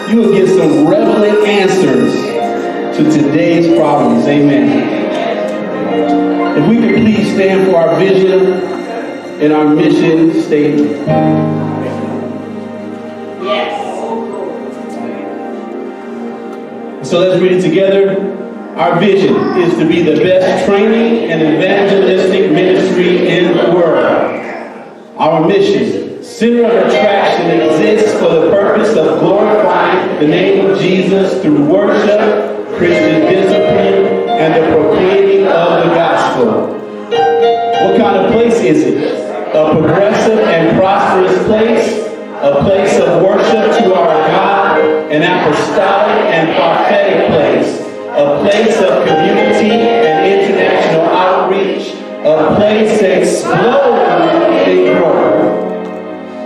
you will get some relevant answers to today's problems. Amen. If we could please stand for our vision and our mission statement. Yes. So let's read it together. Our vision is to be the best training and evangelistic ministry in the world. Our mission, center of attraction, exists for the purpose of glorifying the name of Jesus through worship, Christian discipline, and the proclaiming of the gospel. What kind of place is it? A progressive and prosperous place, a place of worship to our God, an apostolic and prophetic place, a place of community and international outreach, a place to explode and grow.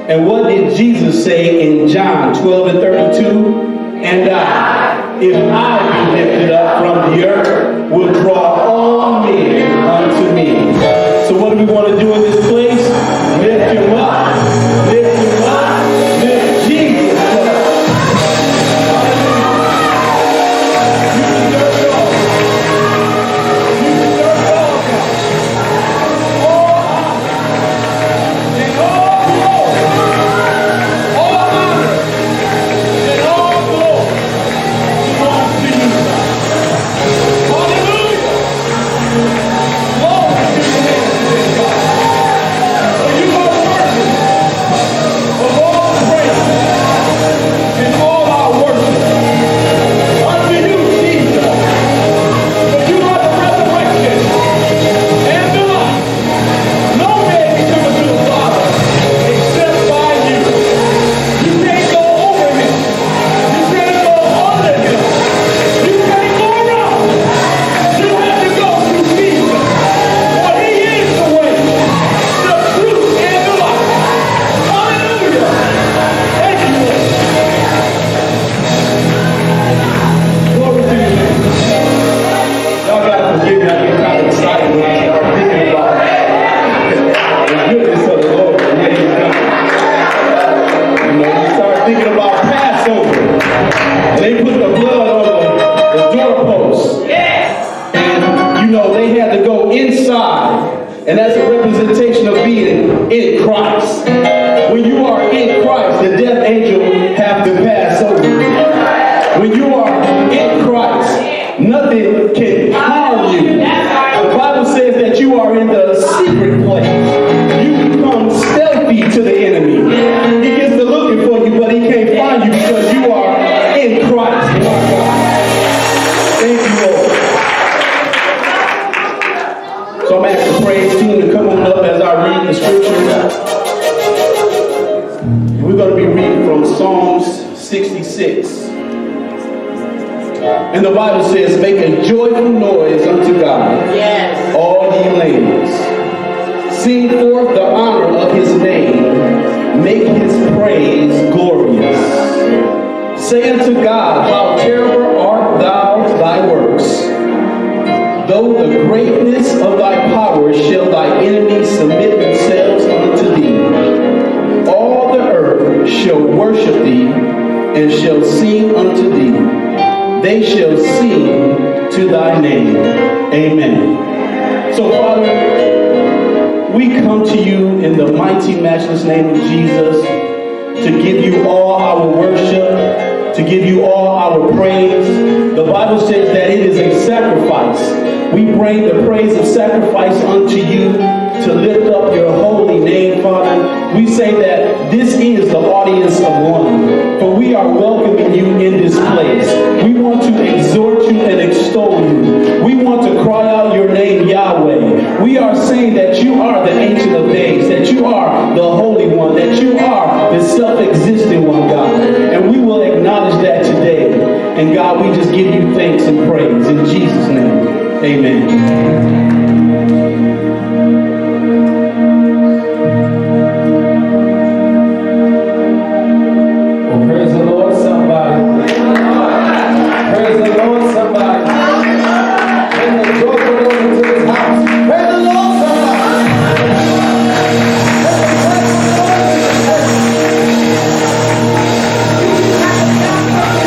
And what did Jesus say in John 12:32? And if I be lifted up from the earth, will draw all men unto me. So what do we want to do in this place? Lift him up. Lift him up. Lift Jesus up. You deserve it all. You deserve it all, God. All honor and all glory, all honor and all glory belongs to you, God. Hallelujah. Glory to your name today, God. For you are worthy of all praise and all our worship. Unto you, Jesus. For you are the resurrection and the life. No man can come unto the Father except by you. You can't go over him. You can't go under him. You can't go around. You have to go through Jesus. For he is the way, the truth, and the life. Hallelujah. Thank you, Lord. Glory to your name. Y'all gotta forgive me. I get kind of excited when I start thinking about the goodness of the Lord and what he's done. You know, you start thinking about Passover. And they put the blood on the doorpost. And, you know, they had to go inside. And that's a representation of being in Christ. When you are in Christ, the death angel have to pass over you. When you are in Christ, nothing can harm you. The Bible says that you are in the secret place. You become stealthy to the enemy. He gets to looking for you, but he can't find you because you are in Christ. My God. Thank you, Lord. So I'm asking the praise team to come on up as I read the scriptures. We're going to be reading from Psalms 66. And the Bible says, make a joyful noise unto God, Yes. all ye lands. Sing forth the honor of his name. Make his praise glorious. Say unto God, how terrible art thou thy works. Though the greatness of thy power shall thy enemies submit themselves unto thee. All the earth shall worship thee, and shall sing unto thee. They shall sing to thy name. Amen. So, Father, we come to you in the mighty, matchless name of Jesus to give you all our worship, to give you all our praise. The Bible says that it is a sacrifice. We bring the praise of sacrifice unto you to lift up your holy name, Father. We say that this is the audience of one, for we are welcoming you in this place. We want to exhort you and extol you. We want to cry out your name, Yahweh. We are saying that you are the Ancient of Days, that you are the Holy One, that you are the self-existing one, God. And we will acknowledge that today. And God, we just give you thanks and praise in Jesus' name. Amen. Praise the Lord, somebody. Praise the Lord, somebody. Bring the joyful Lord into this house. Praise the Lord, somebody. Praise the Lord.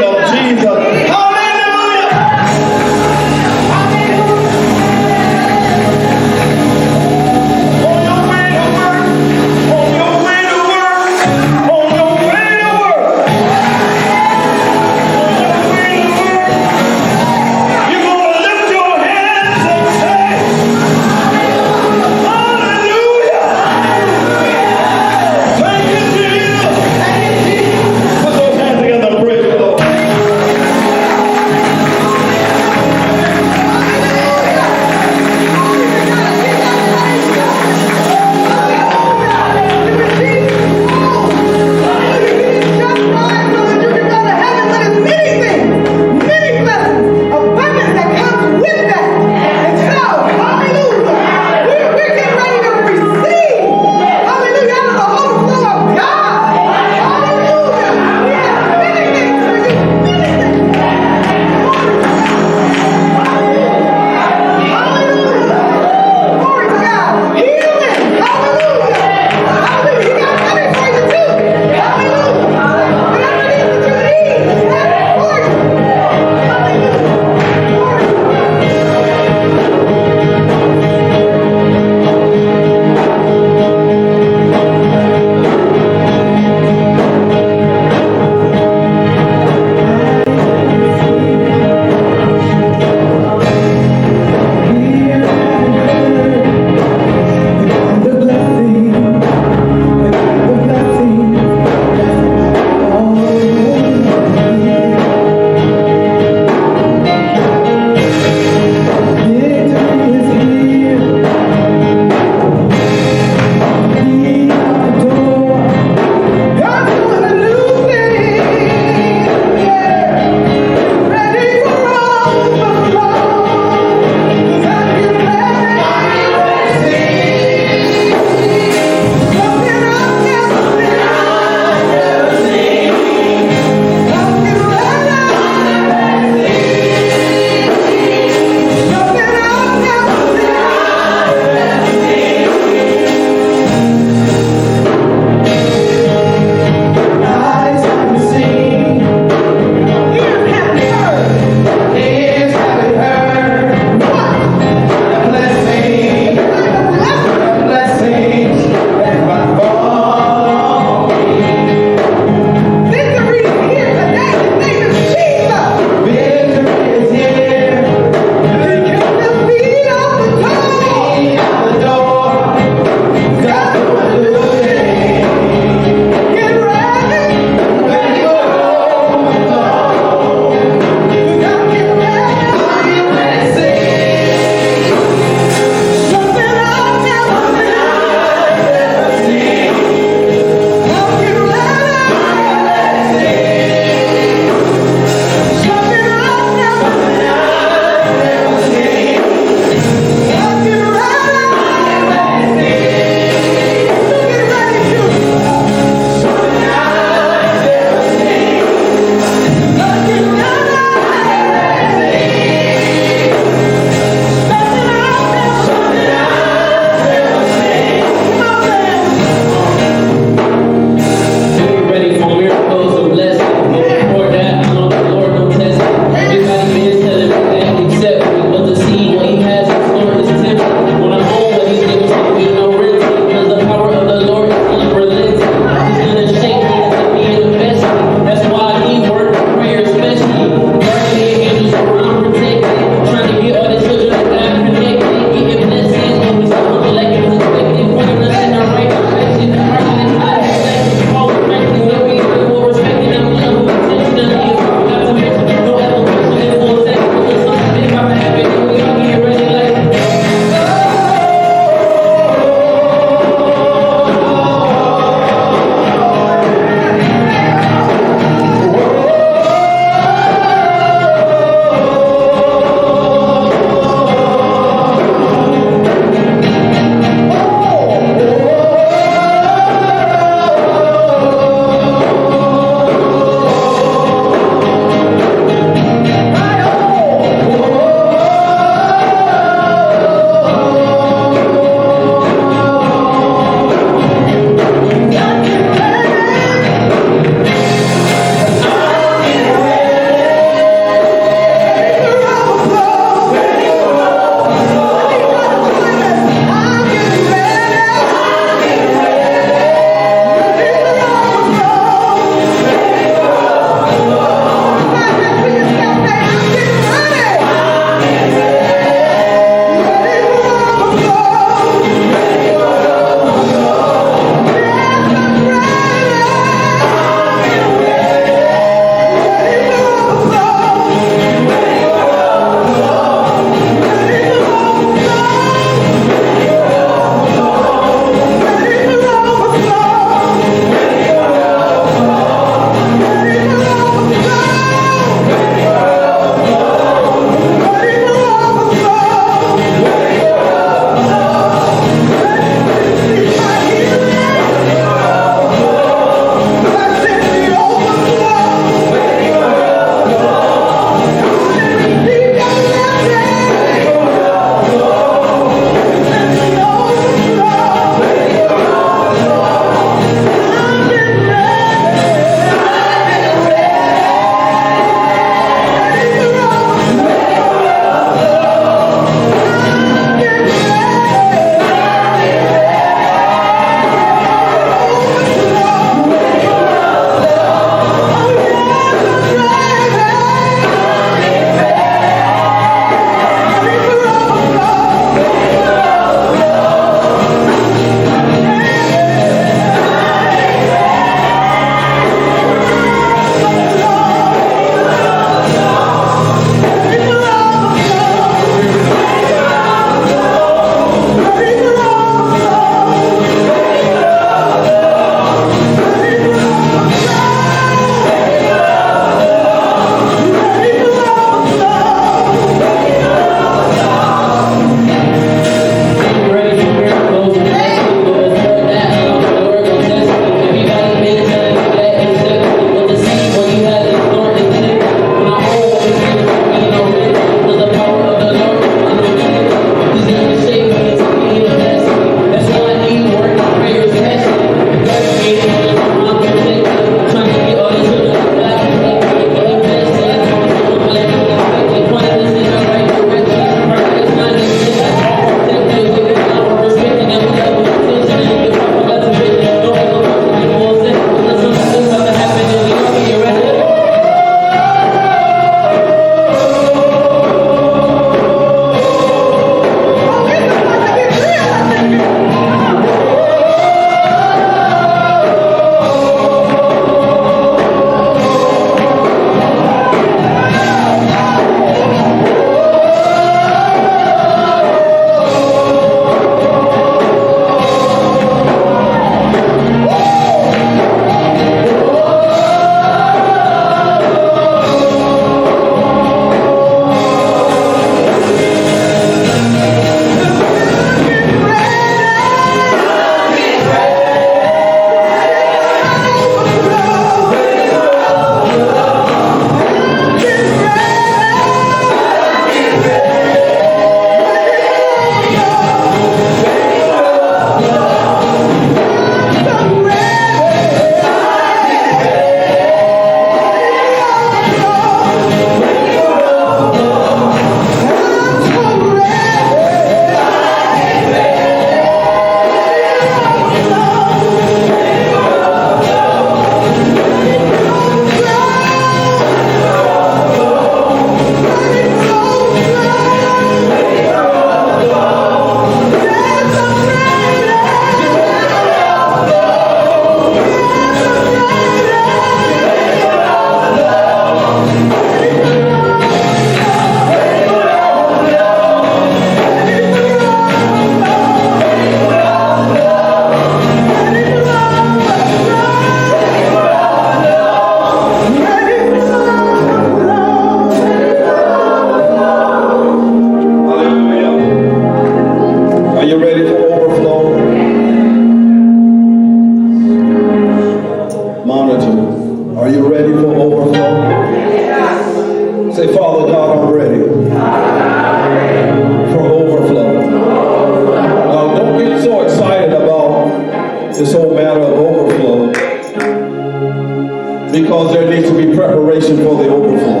preparation for the overflow.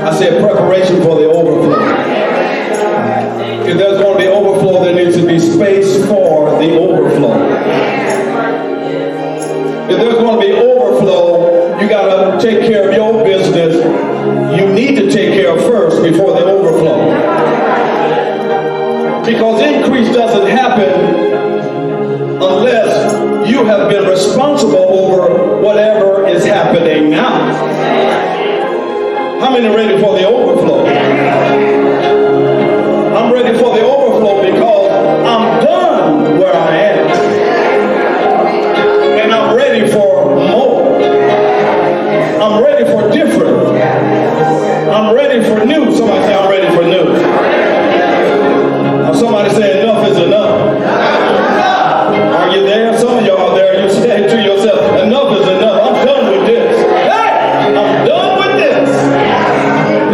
I said preparation for the overflow. If there's going to be overflow, there needs to be space for the overflow. If there's going to be overflow, you got to take care of your business. You need to take care of first before the overflow. Because increase doesn't happen unless you have been responsible over whatever is happening now. How many are ready for the overflow? I'm ready for the overflow because I'm done where I am. And I'm ready for more. I'm ready for different. I'm ready for new. Somebody say, I'm ready for new. Now somebody say, enough is enough. Are you there? Some of y'all there, you say to yourself, enough is enough. I'm done with this. Hey, I'm done with this.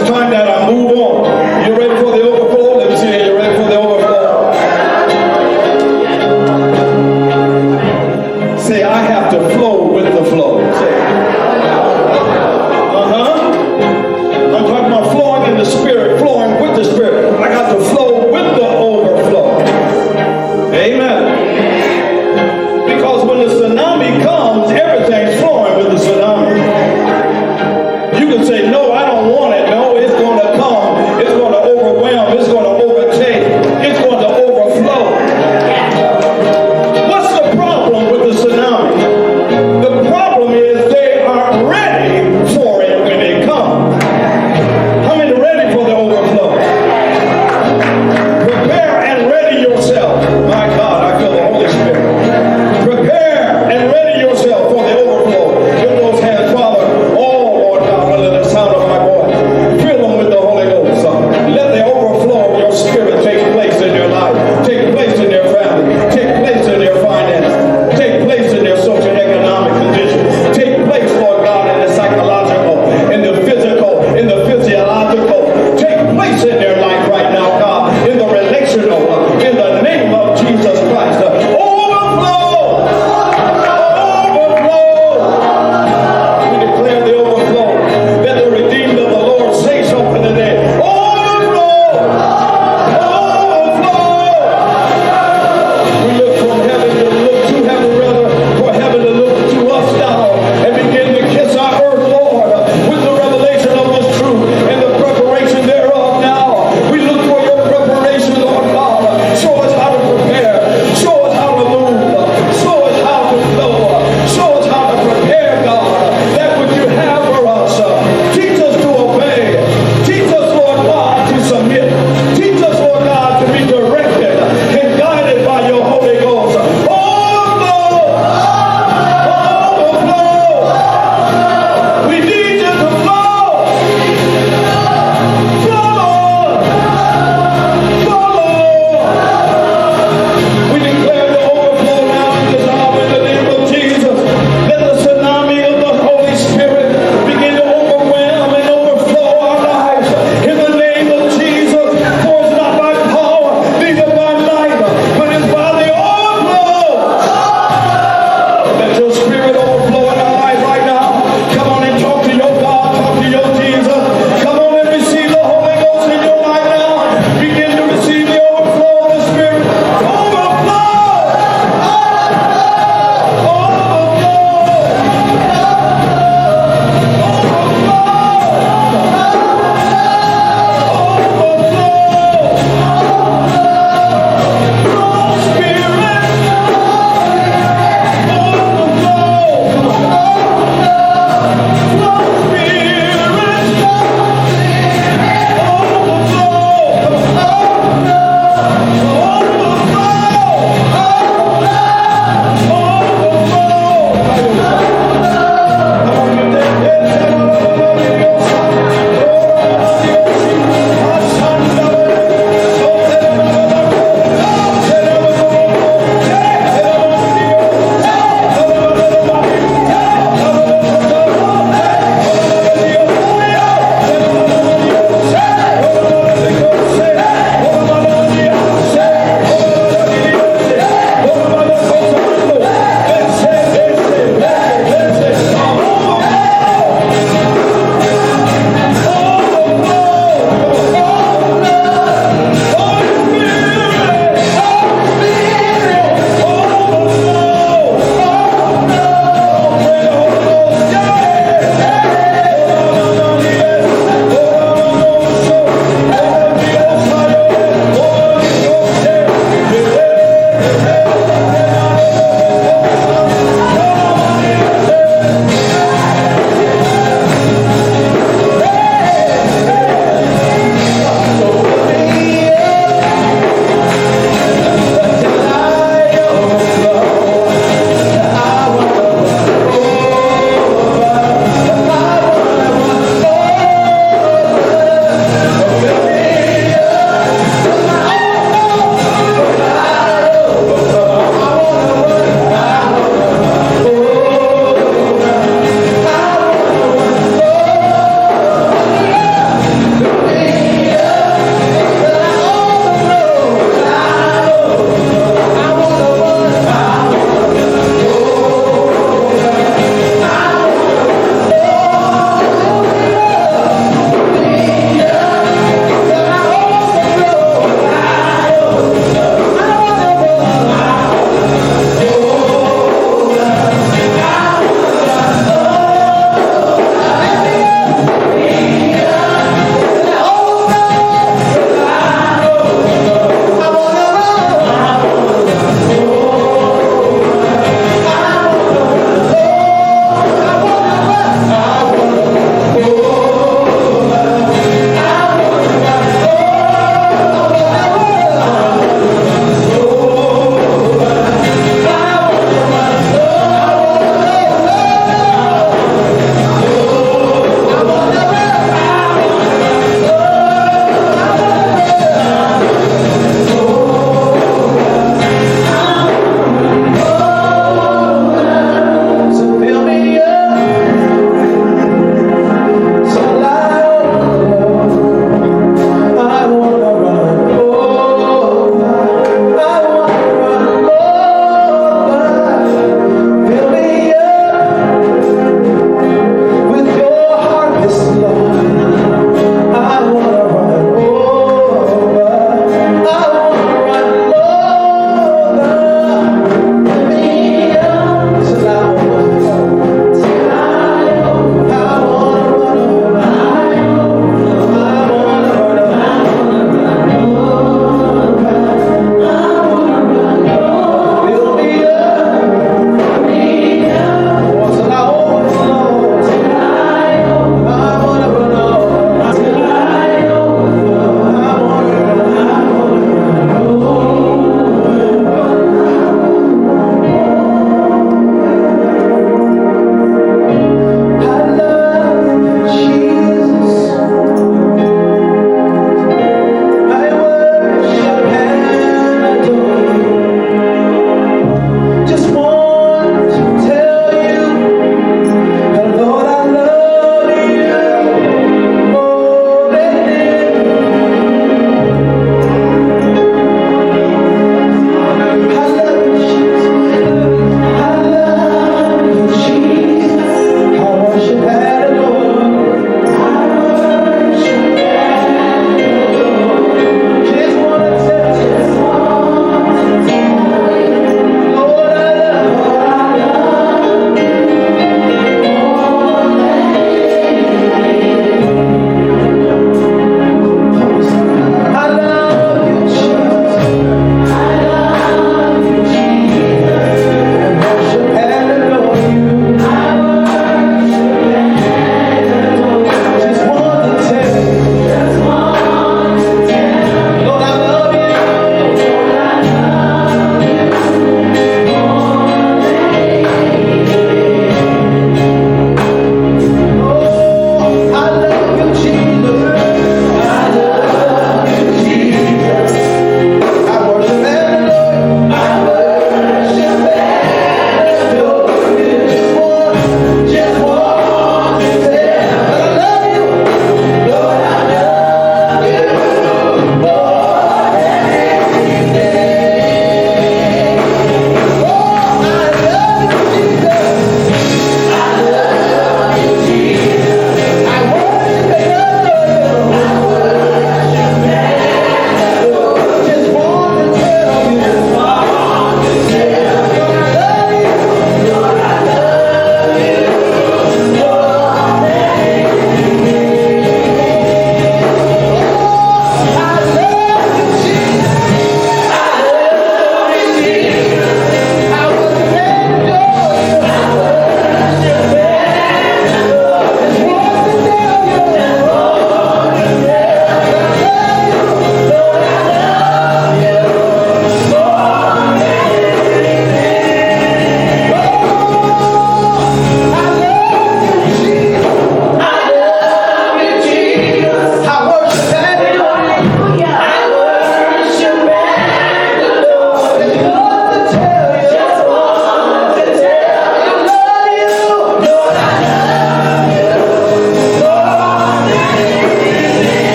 It's time that I move on. You ready for the overflow? Let me see you. You ready for the overflow?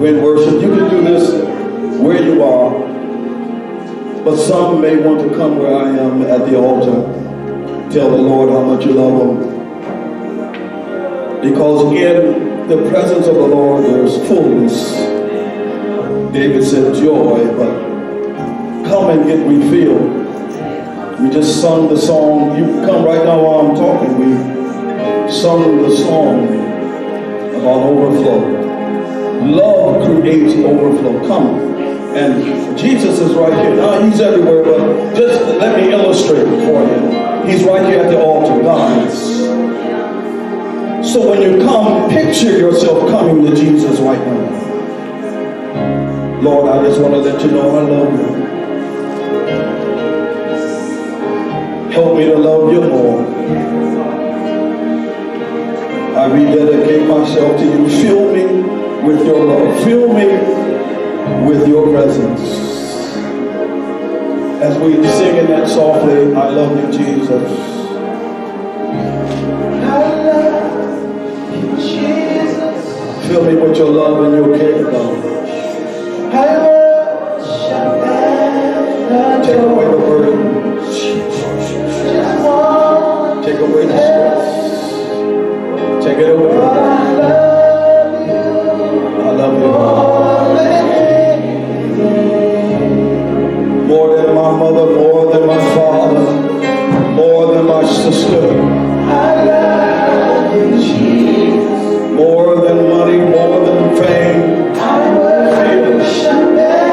in worship. You can do this where you are, but some may want to come where I am at the altar. Tell the Lord how much you love him. Because in the presence of the Lord there's fullness. David said joy, but come and get refilled. We just sung the song. You come right now while I'm talking. We sung the song about overflow. Love creates overflow. Come. And Jesus is right here. Now he's everywhere, but just let me illustrate it for you. He's right here at the altar, guys. So when you come, picture yourself coming to Jesus right now. Lord, I just want to let you know I love you. Help me to love you more. I rededicate myself to you. Fill me with your love. Fill me with your presence. As we sing in that softly, I love you, Jesus. I love you, Jesus. Fill me with your love and your care, God. I worship and take away the burden. Take away the stress. Take it away. I love you. More than my mother, more than my father, more than my sister. I love you, Jesus. More than money, more than fame. I worship.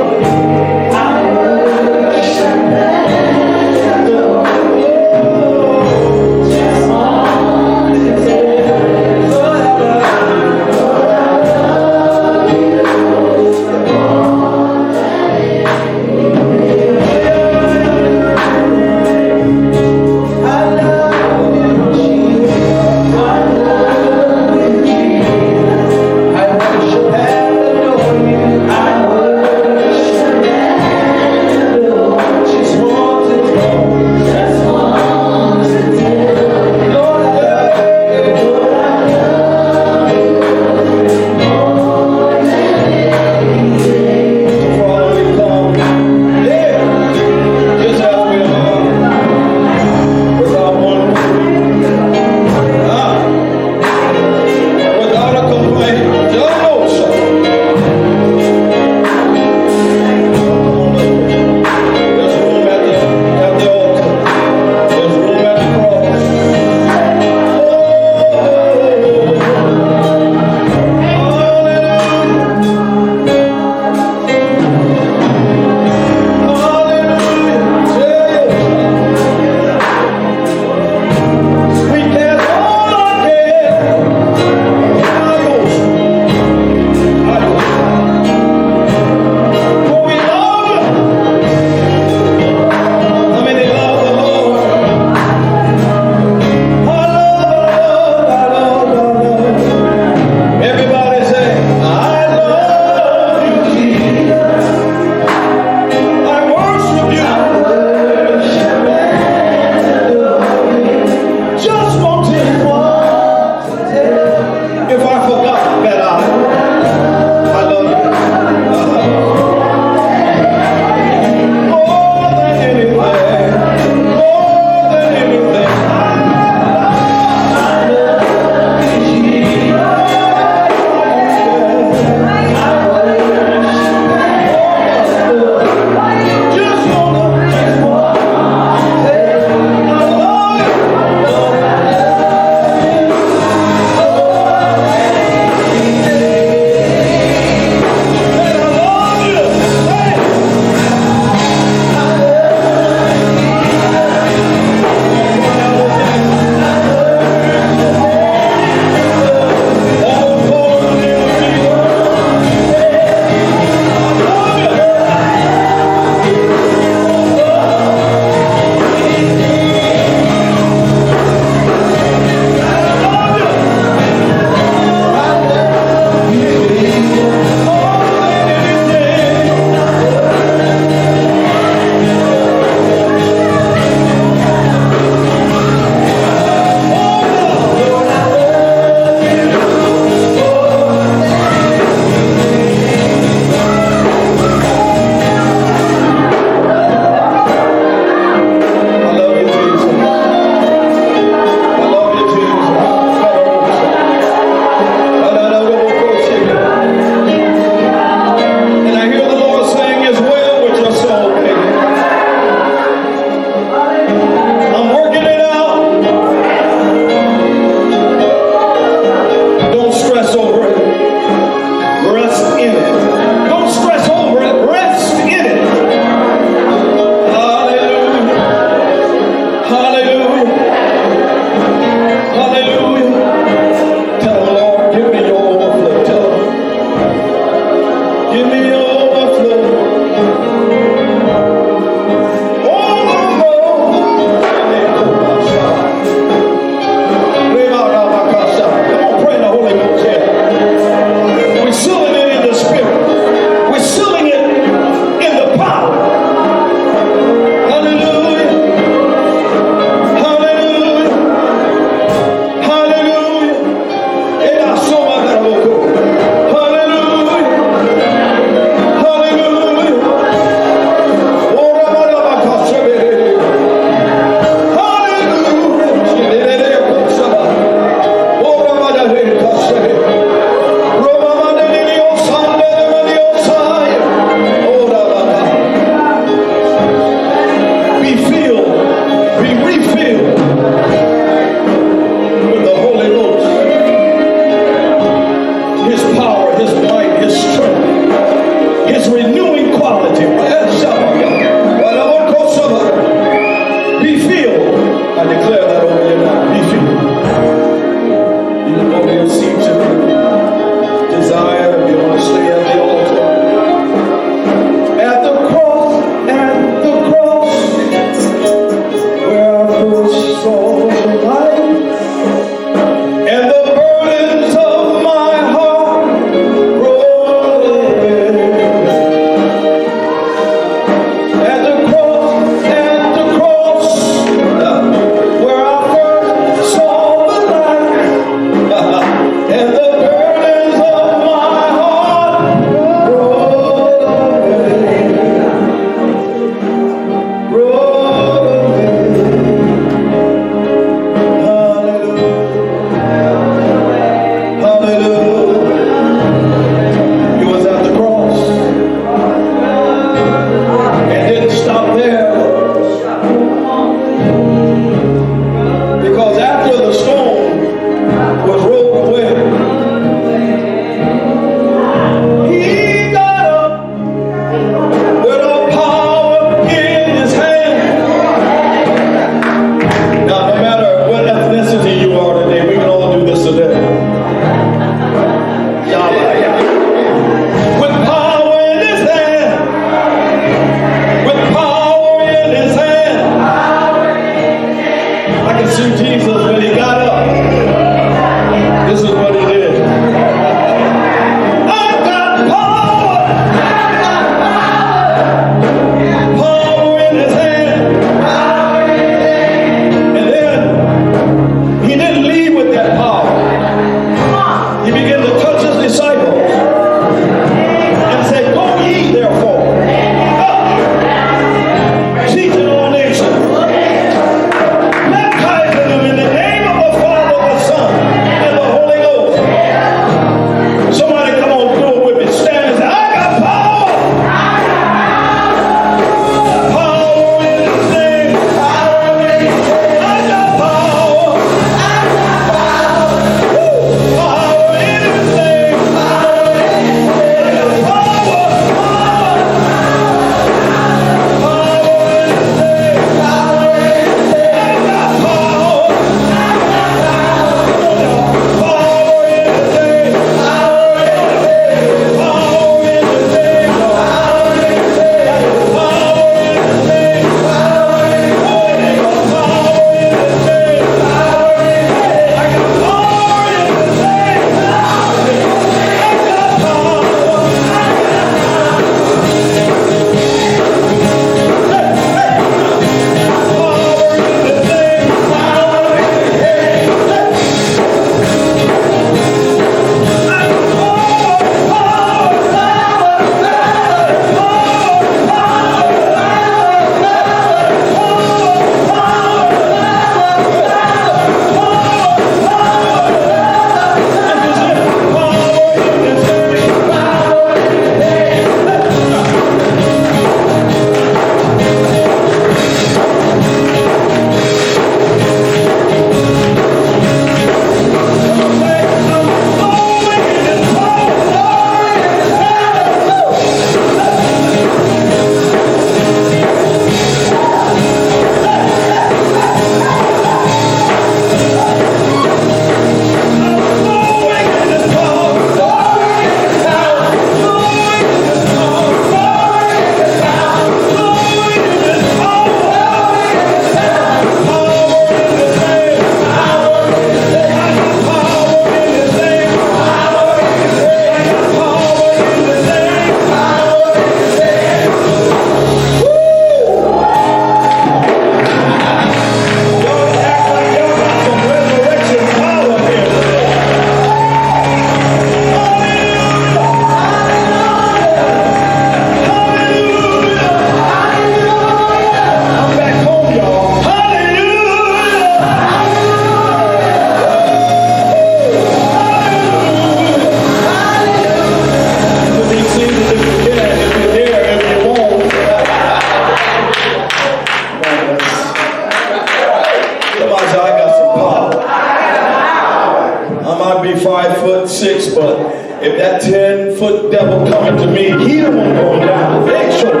but if that 10-foot devil coming to me, he the one going down. They ain't sure. I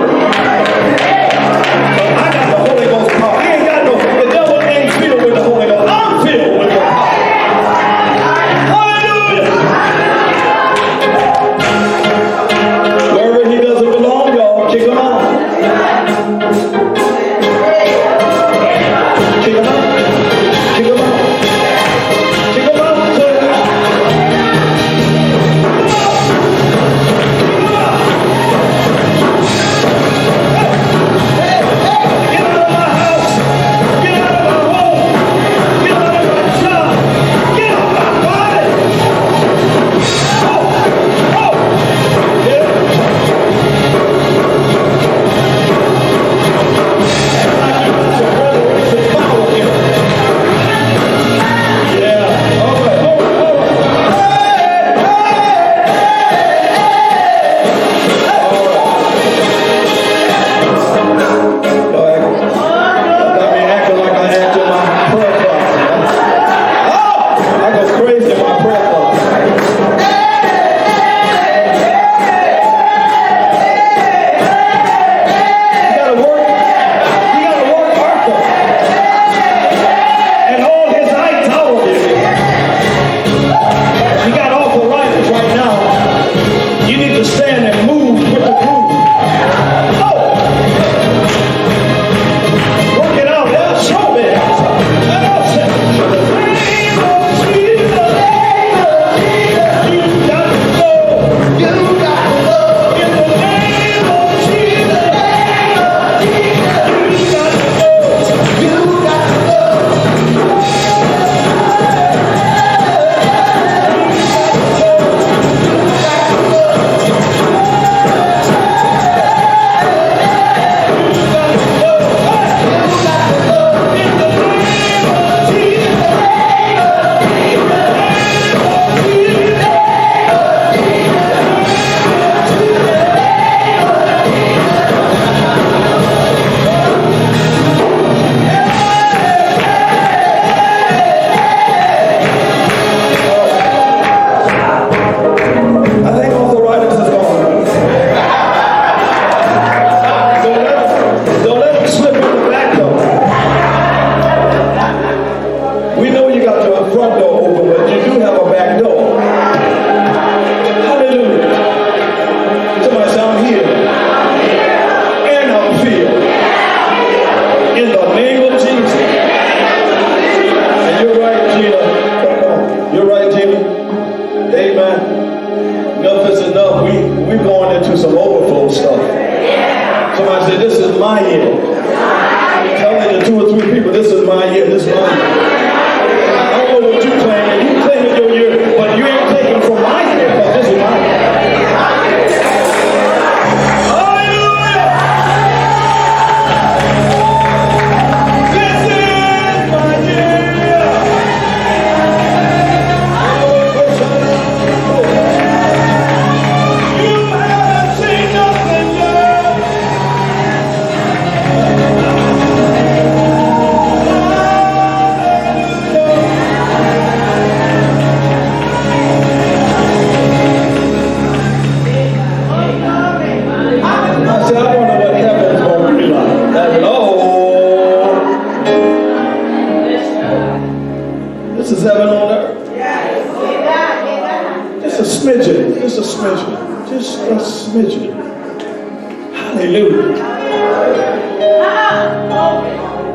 got the Holy Ghost power. He ain't got no, the devil ain't filled with the Holy Ghost. I'm filled with the power. Hallelujah. Wherever he doesn't belong, y'all, kick him out. Kick him out. Kick him out. Kick him out.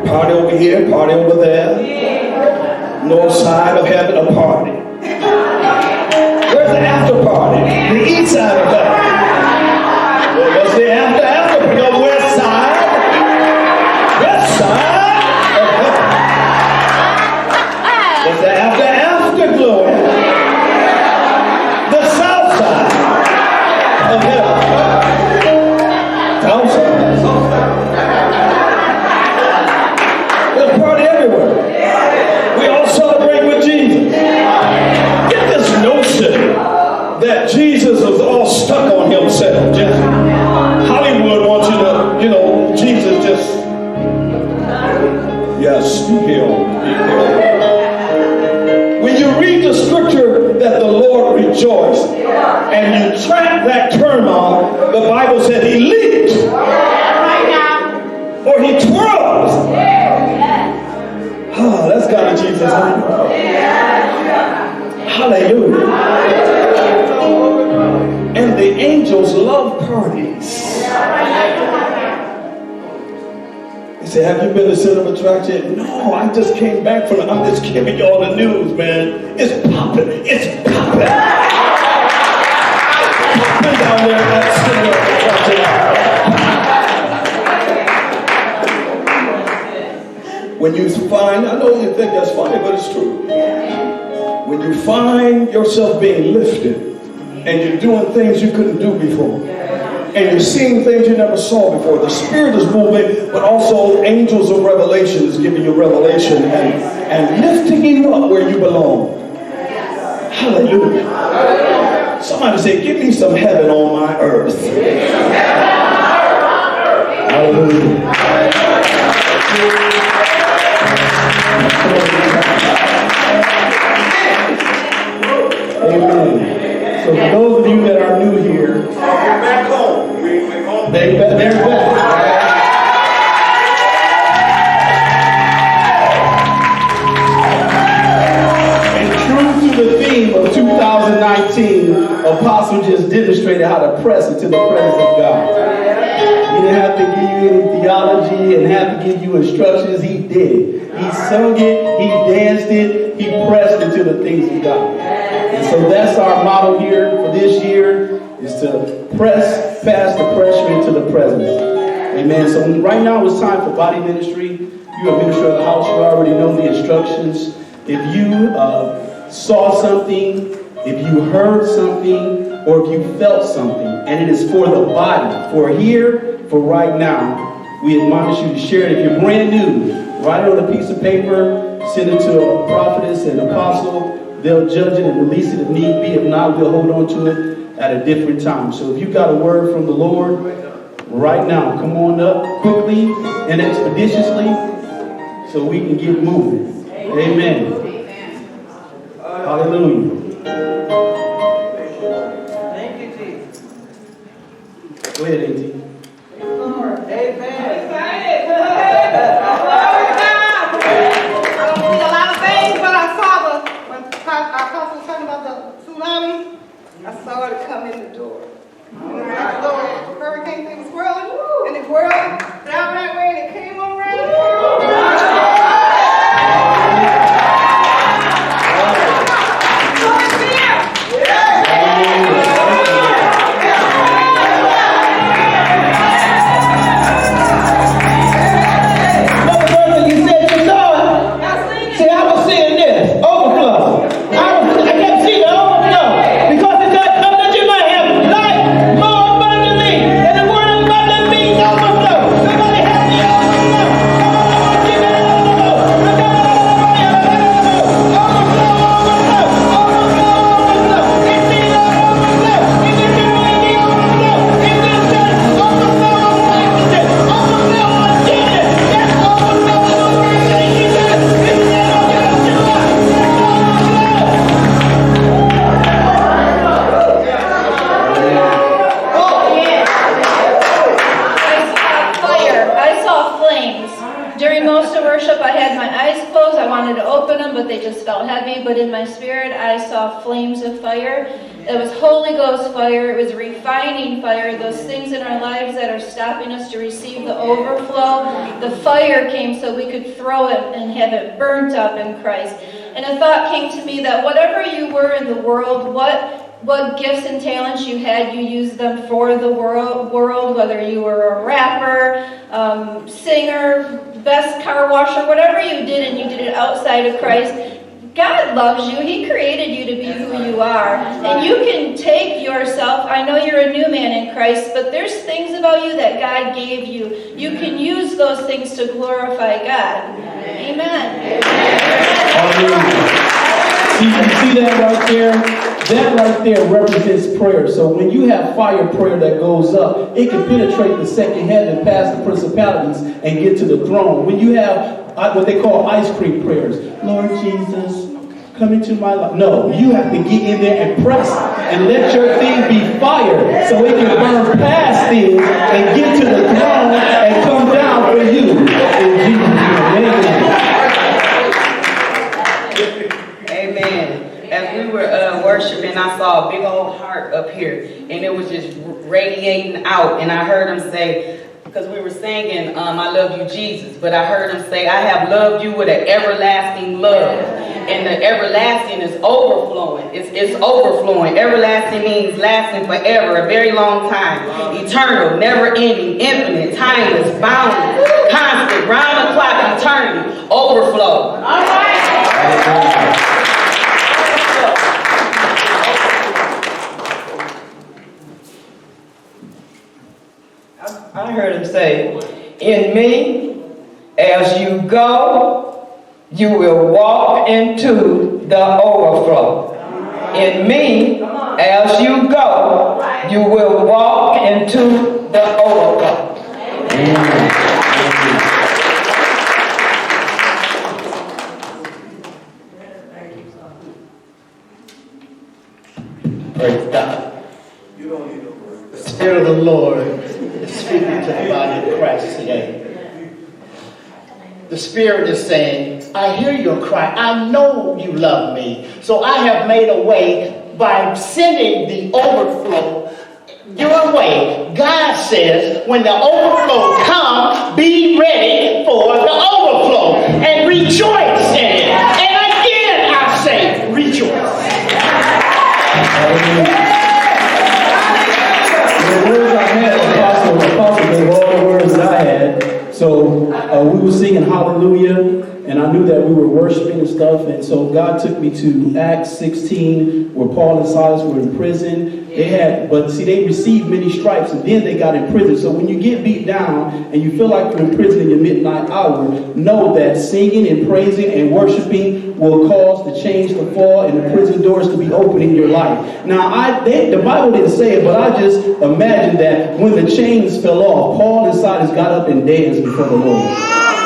Party over here, party over there. North side of heaven, a party. Where's the after party? The east side of heaven. Well, what's the after? The west side. West side of heaven. What's the after glory? The south side of heaven. South side. There's a party everywhere. We all celebrate with Jesus. Get this notion that Jesus was all stuck on himself. Just Hollywood voice, and you trap that termite, the Bible said he leaped, or he twirled. Ah, that's God of Jesus. Hallelujah. And the angels love parties. He said, have you been to Cinema Tract yet? No, I just came back from I'm just giving y'all the news, man. It's popping. It's popping. Popping down there at Cinema Tract. When you find, I know you think that's funny, but it's true. When you find yourself being lifted, and you're doing things you couldn't do before, and you're seeing things you never saw before, the Spirit is moving, but also angels of revelation is giving you revelation and lifting you up where you belong. Hallelujah. Somebody say, give me some heaven on my earth. Hallelujah. Amen. So for those of you that are new here, we're back home. They're back. And true to the theme of 2019, Apostle just demonstrated how to press into the presence of God. He didn't have to give you any theology and have to give you instructions. He did. He sung it, he danced it, he pressed into the things of God. And so that's our motto here for this year, is to press past the pressure into the presence. Amen. So right now it's time for body ministry. You're a minister of the house. You already know the instructions. If you saw something, if you heard something, or if you felt something, and it is for the body, for here, for right now, we admonish you to share it. If you're brand new, write it on a piece of paper, send it to a prophetess and apostle. They'll judge it and release it if need be. If not, we'll hold on to it at a different time. So if you got a word from the Lord right now, come on up quickly and expeditiously so we can get moving. Amen. Hallelujah. Thank you, Jesus. Go ahead, AT. Lord. Amen. Apostle was talking about the tsunami. I saw it come in the door. And the hurricane thing was swirling, and it whirled down that way, and it came on around. So it's here. You said you saw it. See, I was seeing this overflow. I kept seeing the overflow because it does come that you might have life more abundantly, and the word abundant means overflow. Somebody help me overflow. Come on, give me overflow. Overflow. It means overflow. It means overflow. It means overflow on righteousness, overflow on goodness, yes, overflow on righteousness. I saw flames. During most of worship, I had my eyes closed. I wanted to open them, but they just felt heavy. But in my spirit, I saw flames of fire. It was Holy Ghost fire. It was refining fire. Those things in our lives that are stopping us to receive the overflow. The fire came so we could throw it and have it burnt up in Christ. And a thought came to me that whatever you were in the world, what gifts and talents you had, you used them for the world, whether you were a rapper, singer, best car washer, whatever you did, and you did it outside of Christ. God loves you. He created you to be who you are. And you can take yourself, I know you're a new man in Christ, but there's things about you that God gave you. You can use those things to glorify God. Amen. Hallelujah. See that right there? That right there represents prayer. So when you have fire prayer that goes up, it can penetrate the second heaven past the principalities and get to the throne. When you have what they call ice cream prayers, Lord Jesus, come into my life. No, you have to get in there and press and let your thing be fire so it can burn past things and get to the throne and come down for you. In Jesus' name, Amen. As we were worshiping, I saw a big old heart up here, and it was just radiating out. And I heard him say, because we were singing, I love you, Jesus, but I heard him say, I have loved you with an everlasting love. And the everlasting is overflowing. It's overflowing. Everlasting means lasting forever, a very long time. Eternal, never ending, infinite, timeless, boundless, constant, round the clock, eternity, overflow. All right. I heard him say, in me, as you go, you will walk into the overflow. In me, as you go, you will walk into the overflow. Praise God. The Spirit of the Lord is speaking to the body of Christ today. The Spirit is saying, I hear your cry. I know you love me. So I have made a way by sending the overflow your way. God says, when the overflow comes, be ready for the overflow and rejoice in it. And again, I say, rejoice. The words I had, Apostle gave all the words that I had. So we were singing hallelujah, and I knew that we were worshiping and stuff, and so God took me to Acts 16, where Paul and Silas were in prison. They received many stripes, and then they got in prison. So when you get beat down and you feel like you're in prison in your midnight hour, know that singing and praising and worshiping will cause the chains to fall and the prison doors to be open in your life. Now, the Bible didn't say it, but I just imagine that when the chains fell off, Paul and Silas got up and danced before the Lord.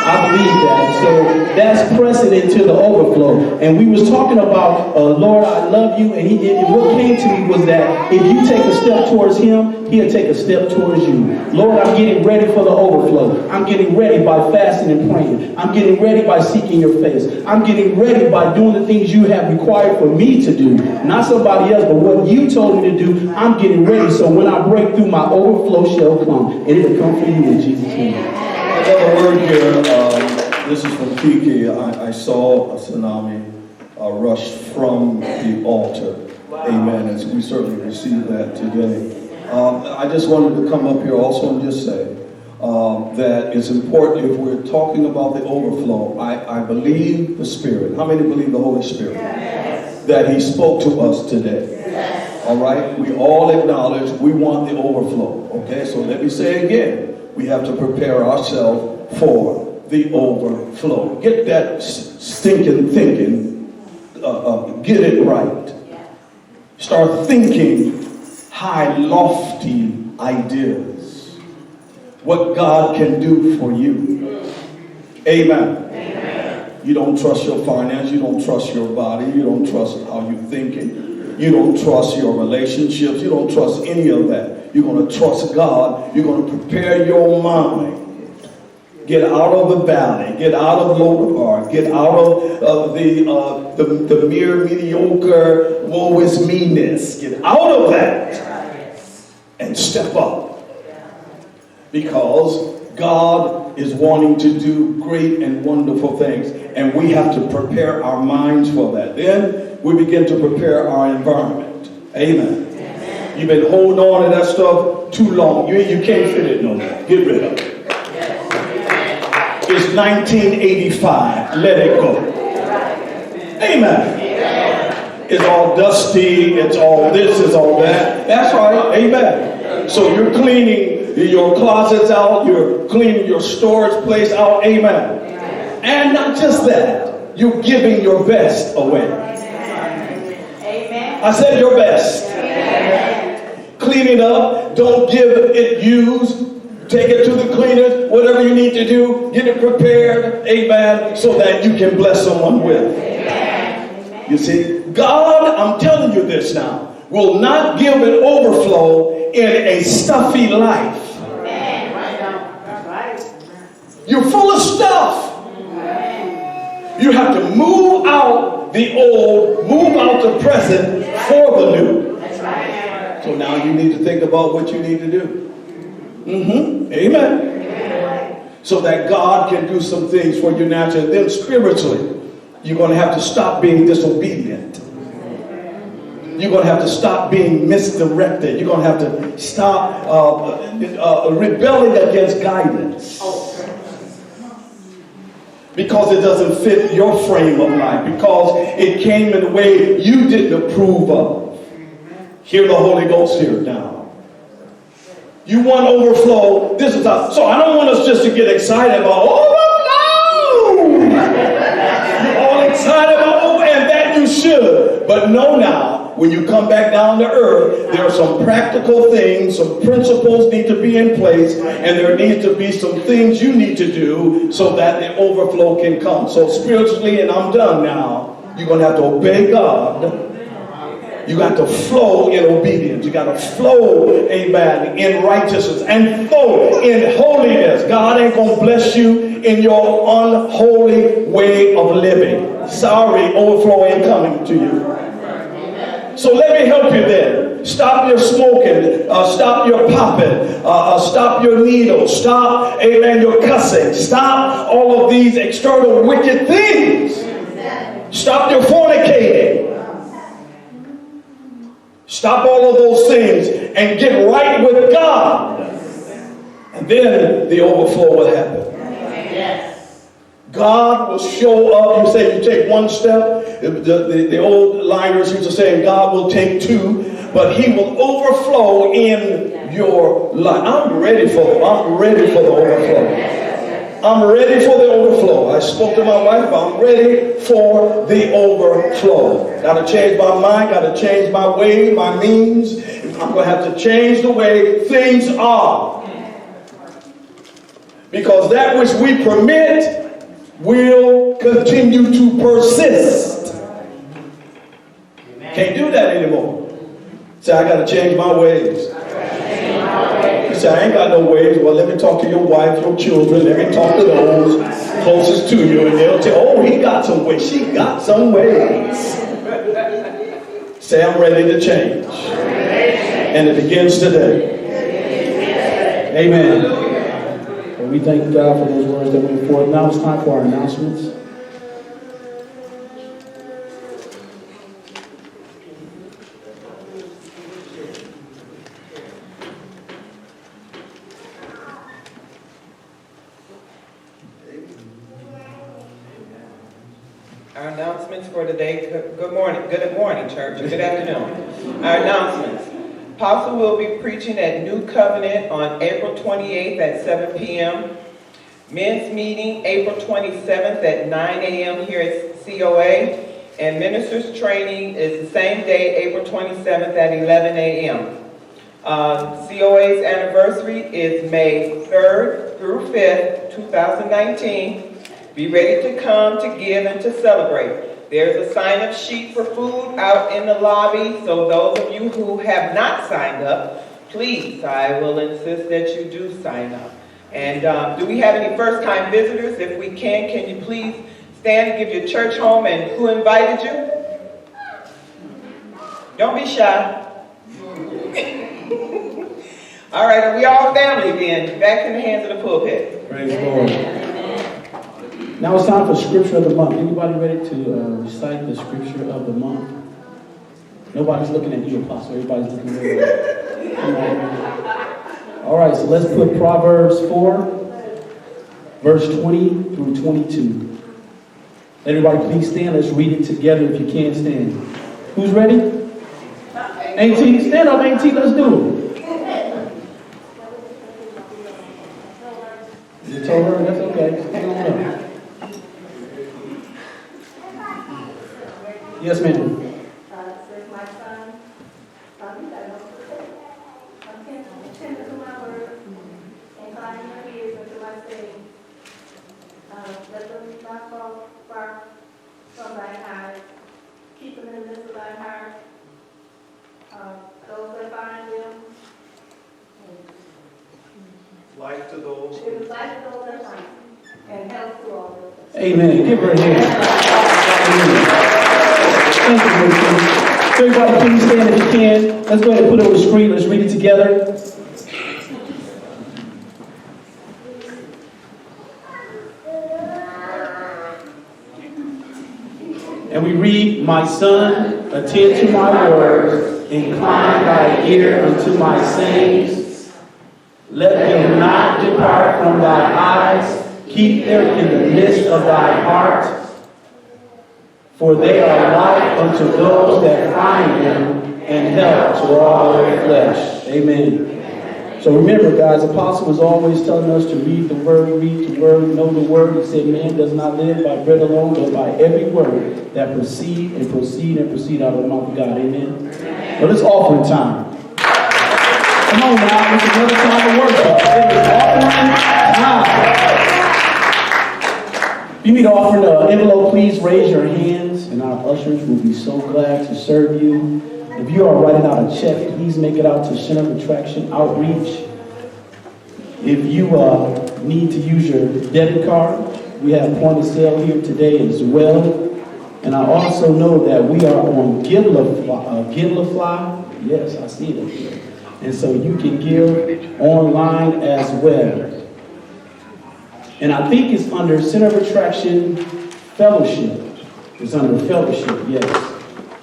I believe that. So that's pressing into the overflow. And we was talking about, Lord, I love you. And what came to me was that if you take a step towards him, he'll take a step towards you. Lord, I'm getting ready for the overflow. I'm getting ready by fasting and praying. I'm getting ready by seeking your face. I'm getting ready by doing the things you have required for me to do. Not somebody else, but what you told me to do, I'm getting ready. So when I break through, my overflow shall come. And it'll come for you in Jesus' name. Another word here, this is from Kiki. I saw a tsunami rush from the altar. Amen. And so we certainly received that today. I just wanted to come up here also and just say that it's important if we're talking about the overflow. I believe the Spirit. How many believe the Holy Spirit? Yes. That he spoke to us today. Yes. All right? We all acknowledge we want the overflow. Okay? So let me say again. We have to prepare ourselves for the overflow. Get that stinking thinking. Get it right. Start thinking high, lofty ideas. What God can do for you. Amen. You don't trust your finance. You don't trust your body. You don't trust how you're thinking. You don't trust your relationships. You don't trust any of that. You're going to trust God. You're going to prepare your mind. Get out of the valley. Get out of Lodabar. Get out of the mere mediocre woe is me-ness. Get out of that and step up. Because God is wanting to do great and wonderful things. And we have to prepare our minds for that. Then we begin to prepare our environment. Amen. You've been holding on to that stuff too long. You can't fit it no more. Get rid of it. It's 1985. Let it go. Amen. It's all dusty. It's all this. It's all that. That's right. Amen. So you're cleaning your closets out. You're cleaning your storage place out. Amen. And not just that. You're giving your best away. I said your best. Clean it up. Don't give it used. Take it to the cleaners. Whatever you need to do, get it prepared. Amen. So that you can bless someone with. You see, God, I'm telling you this now, will not give an overflow in a stuffy life. You're full of stuff. You have to move out the old, move out the present for the new. So now you need to think about what you need to do. Amen. So that God can do some things for you naturally. Then spiritually, you're going to have to stop being disobedient. You're going to have to stop being misdirected. You're going to have to stop rebelling against guidance. Because it doesn't fit your frame of life. Because it came in a way you didn't approve of. Hear the Holy Ghost here now. You want overflow. This is us. So I don't want us just to get excited about overflow. You're all excited about overflow, and that you should. But know now, when you come back down to earth, there are some practical things, some principles need to be in place, and there needs to be some things you need to do so that the overflow can come. So spiritually, and I'm done now, you're going to have to obey God. You got to flow in obedience. You got to flow, amen, in righteousness and flow in holiness. God ain't going to bless you in your unholy way of living. Sorry, overflow ain't coming to you. So let me help you then. Stop your smoking. Stop your popping. Stop your needles. Stop, amen, your cussing. Stop all of these external wicked things. Stop your fornicating. Stop all of those things and get right with God. And then the overflow will happen. God will show up. You say you take one step. The old liars used to say God will take two, but he will overflow in your life. I'm ready for the overflow. I'm ready for the overflow. I spoke to my wife. I'm ready for the overflow. Got to change my mind. Got to change my way, my means. I'm going to have to change the way things are. Because that which we permit will continue to persist. Can't do that anymore. Say, I got to change my ways. You say, I ain't got no ways. Well, let me talk to your wife, your children. Let me talk to those closest to you. And they'll say, oh, he got some ways. She got some ways. Say, I'm ready to change. And it begins today. Amen. Well, we thank God for those words that went forth. Now it's time for our announcements. Our announcements for today. Good morning, church. Good afternoon. Our announcements. Apostle will be preaching at New Covenant on April 28th at 7 p.m. Men's meeting April 27th at 9 a.m. here at COA. And ministers training is the same day, April 27th at 11 a.m. COA's anniversary is May 3rd through 5th, 2019. Be ready to come, to give, and to celebrate. There's a sign-up sheet for food out in the lobby, so those of you who have not signed up, please, I will insist that you do sign up. And do we have any first-time visitors? If we can you please stand and give your church home and who invited you? Don't be shy. All right, are we all family then? Back in the hands of the pulpit. Praise the Lord. Now it's time for Scripture of the Month. Anybody ready to recite the Scripture of the Month? Nobody's looking at you, Apostle. Everybody's looking at you. All right, so let's put Proverbs 4, verse 20 through 22. Everybody please stand. Let's read it together if you can stand. Who's ready? Auntie, stand up, Auntie. Let's do it. You told her? That's okay. Hang on up. Yes, ma'am. Says my son, attend to my word, incline your ears unto my saying. Let them not fall far from thy eyes. keep them in the midst of thy heart. Those that find them, Life to those. it was life to those that find them, and health to all those. Amen. Give her a hand. Thank you, Rachel. So everybody, please stand if you can. Let's go ahead and put it on the screen. Let's read it together. And we read, "My son, attend to my words, incline thy ear unto my sayings. Let them not depart from thy eyes, keep them in the midst of thy heart. For they are life unto those that find them, and health to all their flesh." Amen. So remember, guys, Apostle was always telling us to read the word, know the word. He said, man does not live by bread alone, but by every word that proceed out of the mouth of God. Amen. Well, it's offering time. Come on now, it's another time of worship. It is offering time. If you need to offer an envelope, please raise your hands, and our ushers will be so glad to serve you. If you are writing out a check, please make it out to Center of Attraction Outreach. If you need to use your debit card, we have point of sale here today as well. And I also know that we are on Givelify. Yes, I see it here. And so you can give online as well. And I think it's under Center of Attraction Fellowship. It's under Fellowship, yes.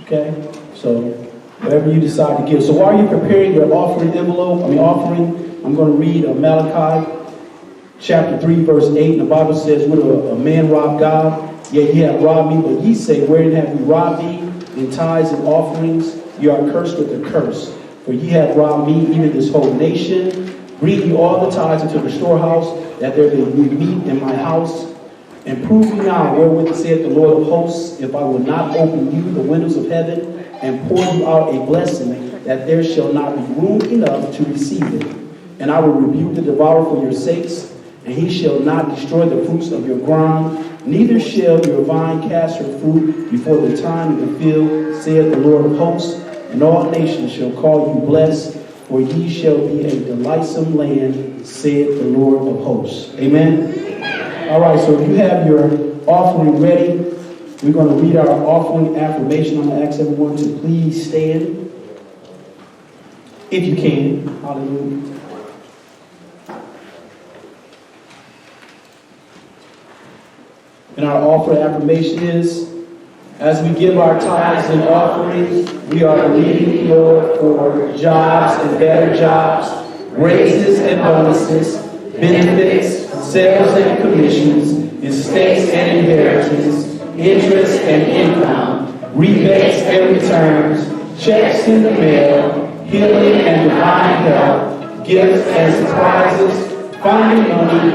Okay? So whatever you decide to give. So while you're preparing your offering, I'm going to read Malachi chapter 3, verse 8. And the Bible says, "Would a man rob God? Yet ye have robbed me. But ye say, wherein have we robbed thee? In tithes and offerings, ye are cursed with a curse. For ye have robbed me, even this whole nation. Bring ye all the tithes into the storehouse, that there may be meat in my house. And prove ye now wherewith saith the Lord of hosts, if I will not open you the windows of heaven, and pour you out a blessing, that there shall not be room enough to receive it. And I will rebuke the devourer for your sakes, and he shall not destroy the fruits of your ground, neither shall your vine cast her fruit before the time of the field, saith the Lord of hosts. And all nations shall call you blessed, for ye shall be a delightsome land, saith the Lord of hosts." Amen. All right, so if you have your offering ready, we're going to read our offering affirmation. I'm going to ask everyone to please stand, if you can. Hallelujah. And our offering affirmation is, as we give our tithes and offerings, we are believing, Lord, for jobs and better jobs, raises and bonuses, benefits, sales and commissions, estates and inheritance, interest and income, rebates and returns, checks in the mail, healing and divine health, gifts and surprises, finding money,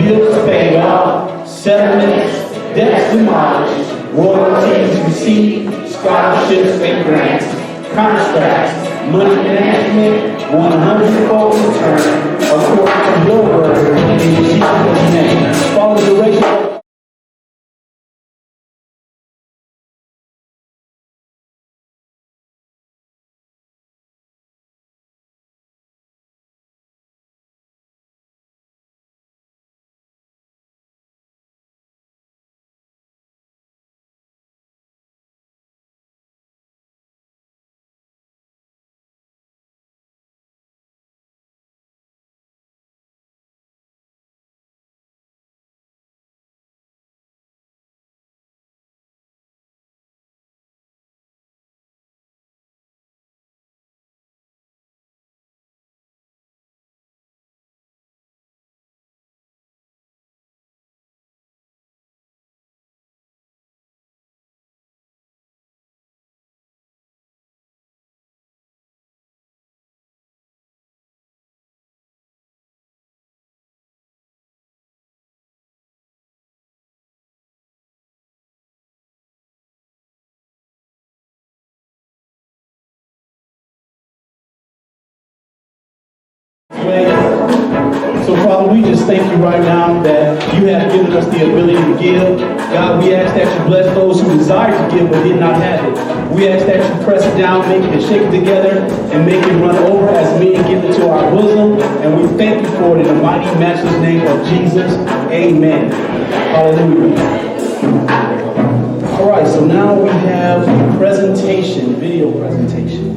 bills paid off, settlements, debts demolished, royalties received, scholarships and grants, contracts, money management, 100-fold return, according to your word, in Jesus' name. Follow the ratio. So, Father, we just thank you right now that you have given us us the ability to give. God, we ask that you bless those who desire to give but did not have it. We ask that you press it down, make it and shake it together, and make it run over as many give it to our bosom. And we thank you for it in the mighty, matchless name of Jesus. Amen. Hallelujah. All right, so now we have presentation, video presentation.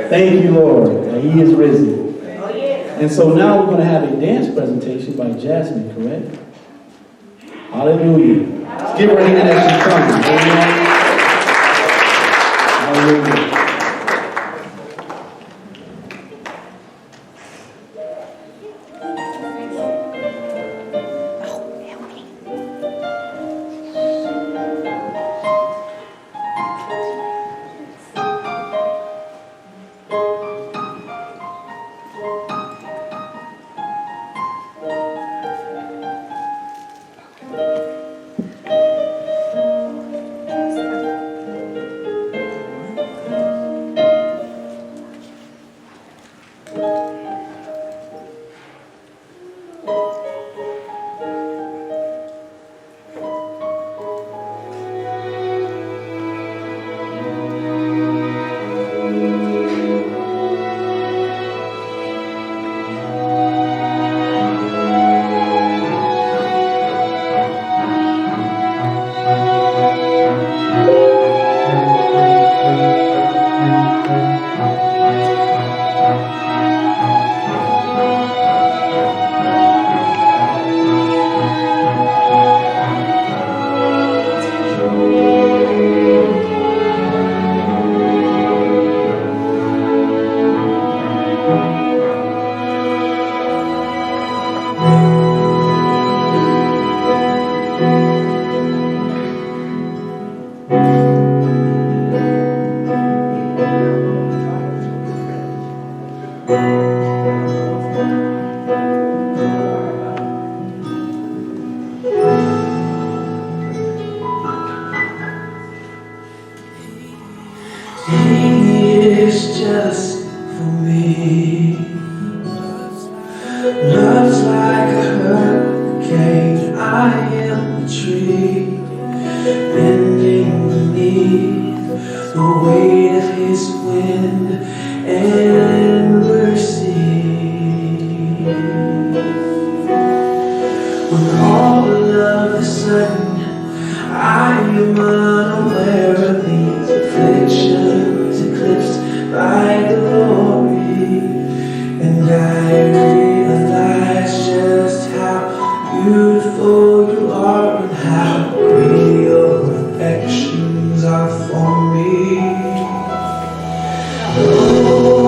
Thank you, Lord. He is risen. And so now we're going to have a dance presentation by Jasmine, correct? Hallelujah. Let's give her a hand as she comes. Amen. Hallelujah. It's just for me. Love's like a hurricane. I am the tree bending beneath the weight of his wind and mercy. When all of a sudden I am unaware of these afflictions eclipsed by glory, and I realize just how beautiful you are and how great your affections are for me. Oh,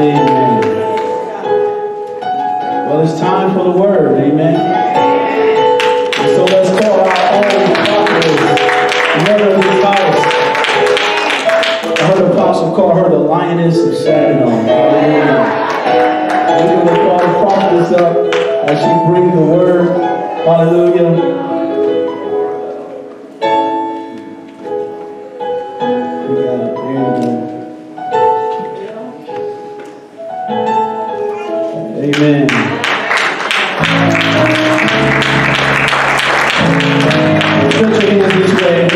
Amen. Well, it's time for the word. Amen. And so let's call our own prophetess, mother of this house. I heard the apostle call her the lioness of Saginaw. Hallelujah. We're going to call the prophetess up as she brings the word. Hallelujah. Amen. Put your hands this way.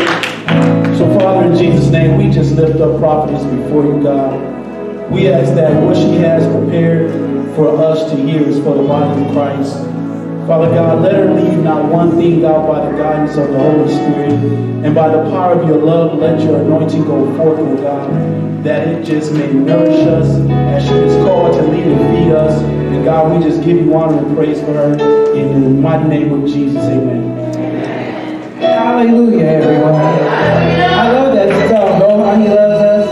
So, Father, in Jesus' name, we just lift up prophetess before you, God. We ask that what she has prepared for us to hear is for the body of Christ. Father God, let her leave not one thing out by the guidance of the Holy Spirit. And by the power of your love, let your anointing go forth, O God, that it just may nourish us as she is called to lead and feed us. And God, we just give you honor and praise for her. In the mighty name of Jesus, amen. Hallelujah, everyone. I love that song. Oh, how he loves us.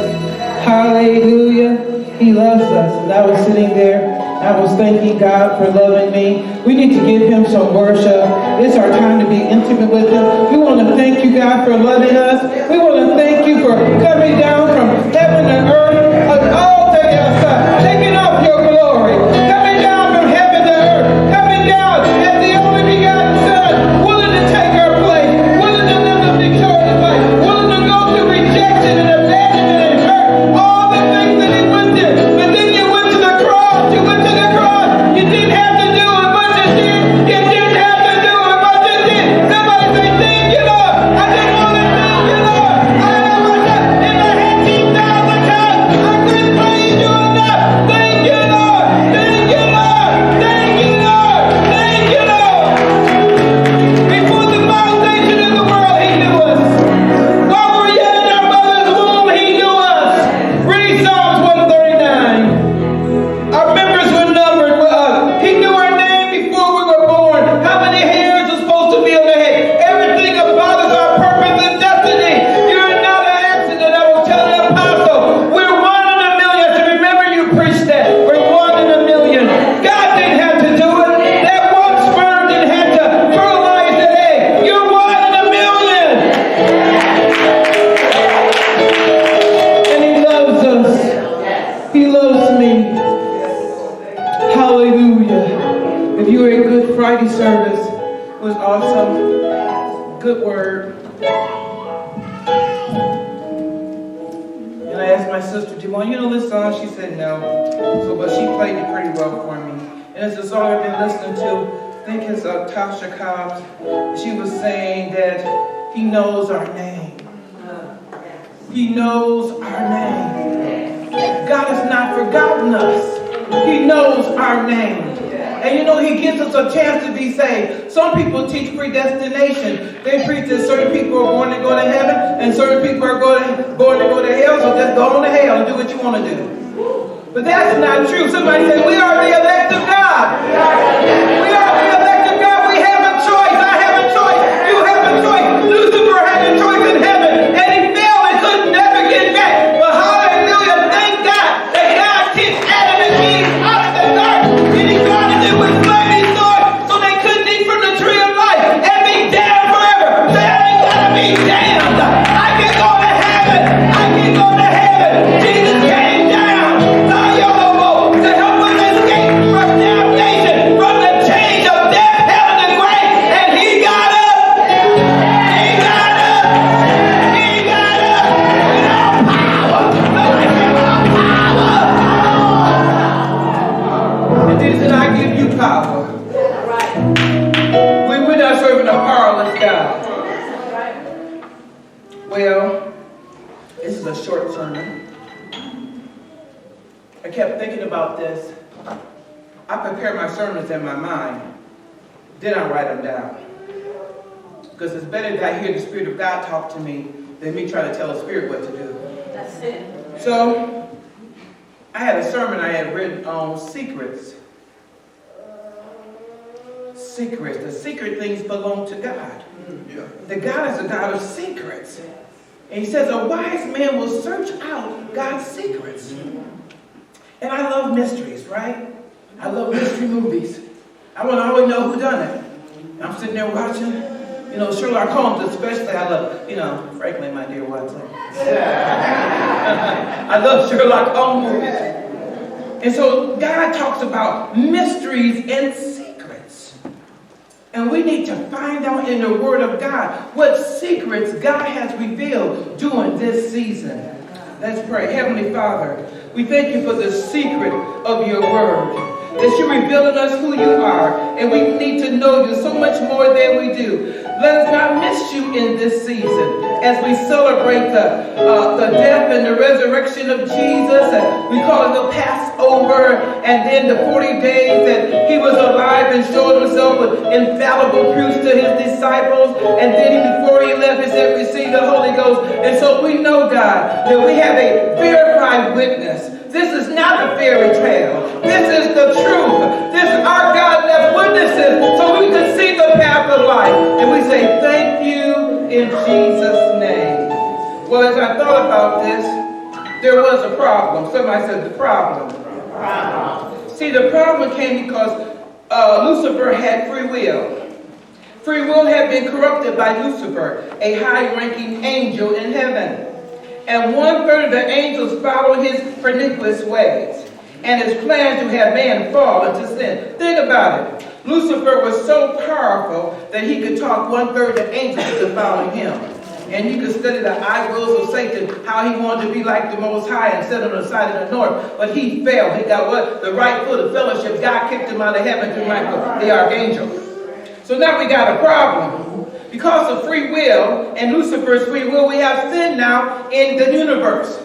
Hallelujah. He loves us. And I was sitting there. I was thanking God for loving me. We need to give him some worship. It's our time to be intimate with him. We want to thank you, God, for loving us. We want to thank you for coming down from heaven and earth. Taking off your glory. Coming down from heaven to earth. Coming down as the only begotten Son. Willing to take our place. Willing to live a victorious life. Willing to go through rejection and abandonment and hurt. All the things that he went through. But then you went to the cross. You went to the cross. You didn't have to do it, but you did. You didn't have to do it, but you did. Somebody say, thank you, Lord. I just want to thank you, Lord. I have myself in my head 10,000 times. I couldn't praise you enough. Thank you, Lord. Thank you, Lord. Thank you, Lord. Thank you, Lord. Before the foundation of the world, he knew us. While we were yet in our mother's womb, he knew us. Read Psalms 139. Our members were numbered. He knew our name before we were born. How many hairs are supposed to be on the head? Everything about us, our purpose and destiny. You're not an accident. I was telling the apostle, we're 1 in a million. So remember you preached that. We're 1 in a million. God didn't have to do it. That one sperm didn't have to fertilize that egg. You're 1 in a million. And he loves us. He loves me. Hallelujah. If you were a Good Friday service, it was awesome. Good word. And I asked my sister, do you want you to listen on? She said no. So, but she played it pretty well for me. And it's a song I've been listening to. I think it's Tasha Cobbs. She was saying that he knows our name. He knows our name. God has not forgotten us. He knows our name. And you know, he gives us a chance to be saved. Some people teach predestination. They preach that certain people are born to go to heaven and certain people are born to go to hell. So just go on to hell and do what you want to do. But that's not true. Somebody said, we are the elect of God. We are the elect of God. We have a choice. I have a choice. You have a choice. Lucifer had a choice in heaven and he failed and could never get back. But hallelujah, thank God that God kicked Adam and Eve out of the garden. And he guarded them with flaming sword so they couldn't eat from the tree of life and be damned forever. Say, I ain't gotta be damned. I can go to heaven. I can go to heaven. Jesus came down to help us escape from damnation, from the chains of death, hell, and the grave. And he got up. He got up. He got up. With all power. Somebody say, with all power. And Jesus said, I give you power. We're not serving a powerless God. Well, this is a short sermon. I kept thinking about this. I prepare my sermons in my mind. Then I write them down. Because it's better that I hear the Spirit of God talk to me than me try to tell the Spirit what to do. That's it. So, I had a sermon I had written on secrets. Secrets. The secret things belong to God. The God is a God of secrets. And he says a wise man will search out God's secrets. And I love mysteries, right? I love mystery movies. I want to always know who done it. And I'm sitting there watching, Sherlock Holmes especially. I love, frankly, my dear Watson. I love Sherlock Holmes movies. And so God talks about mysteries and secrets. And we need to find out in the Word of God what secrets God has revealed during this season. Let's pray. Heavenly Father, we thank you for the secret of your Word. That you're revealing us who you are. And we need to know you so much more than we do. Let us not miss you in this season as we celebrate the death and the resurrection of Jesus. And we call it the Passover, and then the 40 days that he was alive and showed himself with infallible proofs to his disciples. And then before he left, he said, receive the Holy Ghost. And so we know, God, that we have a verified witness. This is not a fairy tale. This is the truth. This is our God left witnesses so we can see the path of life. And we say, thank you in Jesus' name. Well, as I thought about this, there was a problem. Somebody said the problem. See, the problem came because Lucifer had free will. Free will had been corrupted by Lucifer, a high-ranking angel in heaven. And 1/3 of the angels followed his pernicious ways and his plan to have man fall into sin. Think about it. Lucifer was so powerful that he could talk 1/3 of the angels into following him. And you could study the eye wills of Satan, how he wanted to be like the Most High and sit on the side of the north. But he failed. He got what? The right foot of fellowship. God kicked him out of heaven through Michael, the archangel. So now we got a problem. Because of free will and Lucifer's free will, we have sin now in the universe.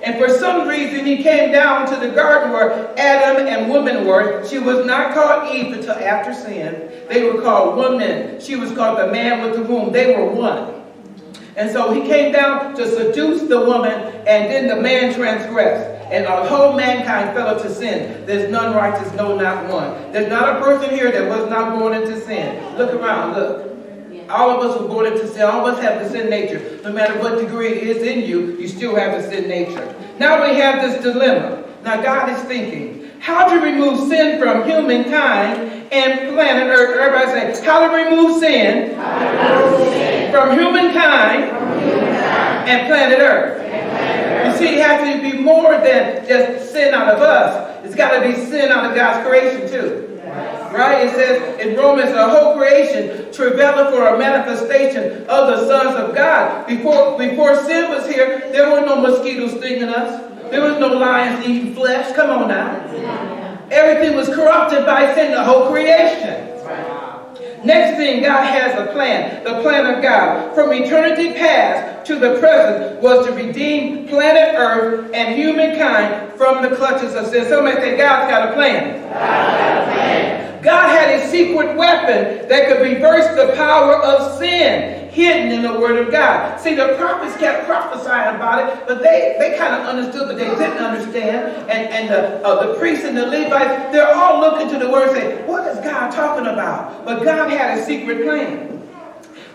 And for some reason, he came down to the garden where Adam and woman were. She was not called Eve until after sin. They were called woman. She was called the man with the womb. They were one. And so he came down to seduce the woman, and then the man transgressed. And our whole mankind fell into sin. There's none righteous, no, not one. There's not a person here that was not born into sin. Look around, look. All of us were born into sin. All of us have the sin nature. No matter what degree it is in you, you still have the sin nature. Now we have this dilemma. Now God is thinking, how to remove sin from humankind and planet Earth. Everybody say, how to remove sin, from humankind and planet Earth. You see, it has to be more than just sin out of us. It's got to be sin out of God's creation too. Right? It says in Romans, the whole creation travailed for a manifestation of the sons of God. Before sin was here, there were no mosquitoes stinging us. There was no lions eating flesh. Come on now. Everything was corrupted by sin, the whole creation. Next thing, God has a plan. The plan of God from eternity past to the present was to redeem planet Earth and humankind from the clutches of sin. Somebody say, God's got a plan. God had a secret weapon that could reverse the power of sin hidden in the Word of God. See, the prophets kept prophesying about it, but they kind of understood, but they didn't understand. And the priests and the Levites, they're all looking to the Word and saying, what is God talking about? But God had a secret plan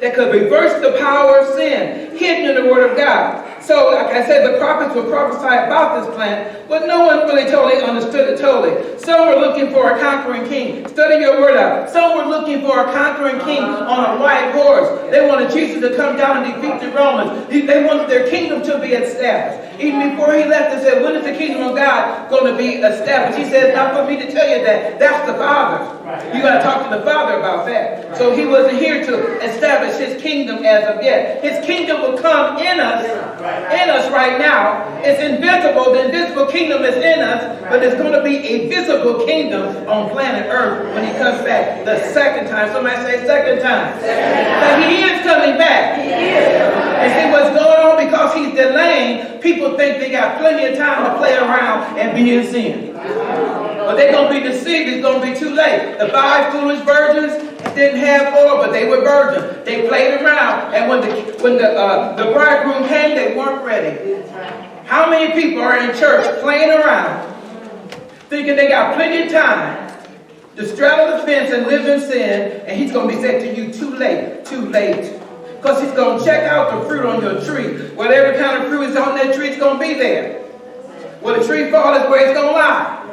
that could reverse the power of sin hidden in the Word of God. So, like I said, the prophets would prophesy about this plan, but no one really totally understood it totally. Some were looking for a conquering king. Study your word out. Some were looking for a conquering king on a white horse. They wanted Jesus to come down and defeat the Romans. They wanted their kingdom to be established. Even before he left, they said, when is the kingdom of God going to be established? He said, not for me to tell you that. That's the Father's. You got to talk to the Father about that. So he wasn't here to establish his kingdom as of yet. His kingdom will come in us right now. It's invisible. The invisible kingdom is in us, but there's going to be a visible kingdom on planet Earth when he comes back the second time. Somebody say second time. But he is coming back. And see what's going on, because he's delaying, people think they got plenty of time to play around and be in sin. But they're going to be deceived. It's going to be too late. The 5 foolish virgins didn't have oil, but they were virgins. They played around. And when the bridegroom came, they weren't ready. How many people are in church playing around, thinking they got plenty of time to straddle the fence and live in sin, and he's going to be saying to you, too late, too late. Because he's going to check out the fruit on your tree. Whatever kind of fruit is on that tree is going to be there. Where the tree falls is where it's going to lie.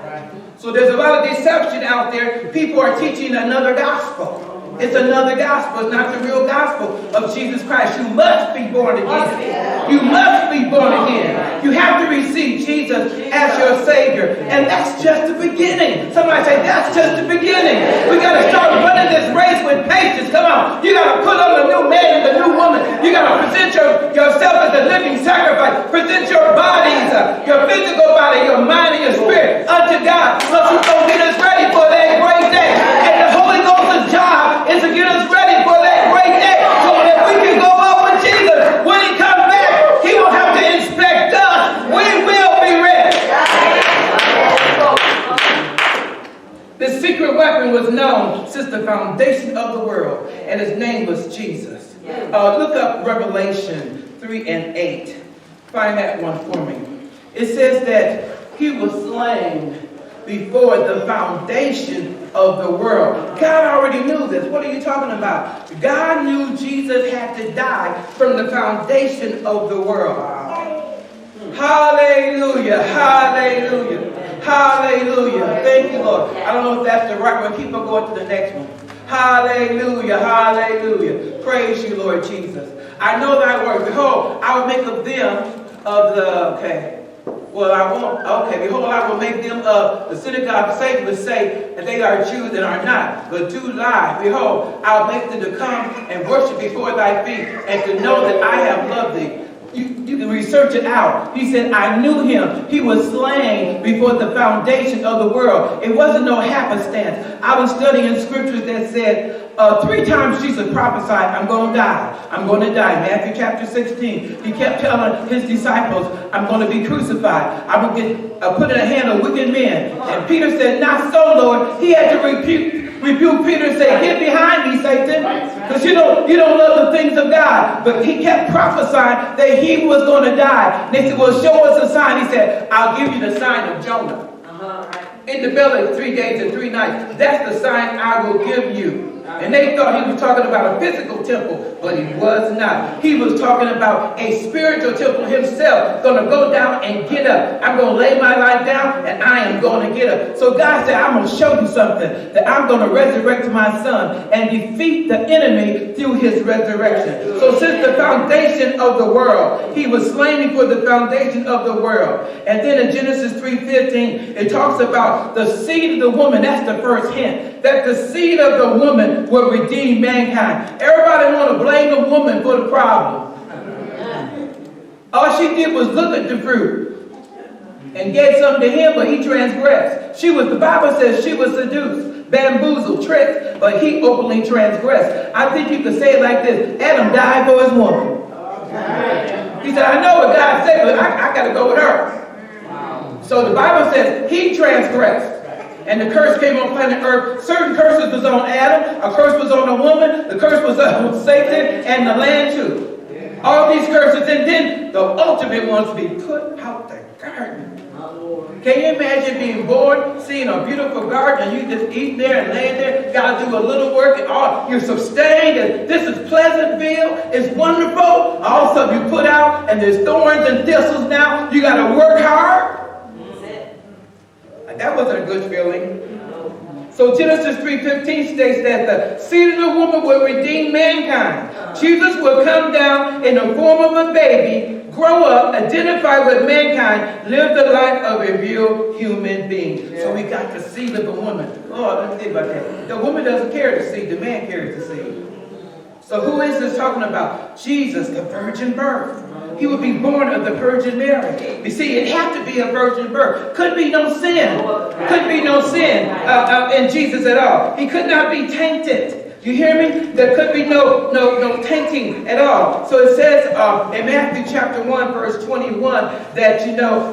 So there's a lot of deception out there. People are teaching another gospel. It's another gospel. It's not the real gospel of Jesus Christ. You must be born again. You must be born again. You have to receive Jesus as your Savior. And that's just the beginning. Somebody say, that's just the beginning. We got to start running this race with patience. Come on. You got to put on the new man and the new woman. You got to present yourself as a living sacrifice. Present your bodies, your physical body, your mind, and your spirit unto God. So He's going to get us ready for that great day. And the Holy Ghost's job is to get us ready for that great day. the foundation of the world, and his name was Jesus. Look up Revelation 3 and 8. Find that one for me. It says that he was slain before the foundation of the world. God already knew this. What are you talking about? God knew Jesus had to die from the foundation of the world. Hallelujah, hallelujah, hallelujah. Thank you, Lord. I don't know if that's the right one. Keep on going to the next one. Hallelujah, hallelujah. Praise you, Lord Jesus. I know thy word. Behold, I will make of them of the, well, I won't. Behold, I will make them of the synagogue of Satan, which say that they are Jews and are not, but do lie. Behold, I will make them to come and worship before thy feet, and to know that I have loved thee. You can research it out. He said, I knew him. He was slain before the foundation of the world. It wasn't no happenstance. I was studying scriptures that said, 3 times Jesus prophesied, I'm going to die. I'm going to die. Matthew chapter 16. He kept telling his disciples, I'm going to be crucified. I'm going to get put in the hand of wicked men. And Peter said, not so, Lord. He had to rebuke Peter and say, get behind me, Satan. Because you don't love the things of God. But he kept prophesying that he was going to die. And they said, well, show us a sign. He said, I'll give you the sign of Jonah. In the belly 3 days and 3 nights. That's the sign I will give you. And they thought he was talking about a physical temple, but he was not. He was talking about a spiritual temple himself, going to go down and get up. I'm going to lay my life down, and I am going to get up. So God said, I'm going to show you something, that I'm going to resurrect my son and defeat the enemy through his resurrection. So since the foundation of the world, he was slain before the foundation of the world. And then in Genesis 3:15, it talks about the seed of the woman. That's the first hint, that the seed of the woman will redeem mankind. Everybody want to blame the woman for the problem. All she did was look at the fruit and gave something to him, but he transgressed. The Bible says she was seduced, bamboozled, tricked, but he openly transgressed. I think you could say it like this: Adam died for his woman. He said, I know what God said, but I got to go with her. So the Bible says he transgressed. And the curse came on planet Earth. Certain curses was on Adam. A curse was on the woman. The curse was on Satan and the land too. All these curses. And then the ultimate ones be put out the garden. Can you imagine being born, seeing a beautiful garden, and you just eating there and laying there? Got to do a little work and all. You're sustained. And this is Pleasantville. It's wonderful. All of a sudden you put out and there's thorns and thistles now. You got to work hard. That wasn't a good feeling. So Genesis 3:15 states that the seed of the woman will redeem mankind. Jesus will come down in the form of a baby, grow up, identify with mankind, live the life of a real human being. So we got the seed of the woman. Oh, let me think about that. The woman doesn't carry the seed, the man carries the seed. So who is this talking about? Jesus, the virgin birth. He would be born of the Virgin Mary. You see, it had to be a virgin birth. Couldn't be no sin. Couldn't be no sin in Jesus at all. He could not be tainted. You hear me? There could be no tainting at all. So it says in Matthew chapter 1, verse 21, that,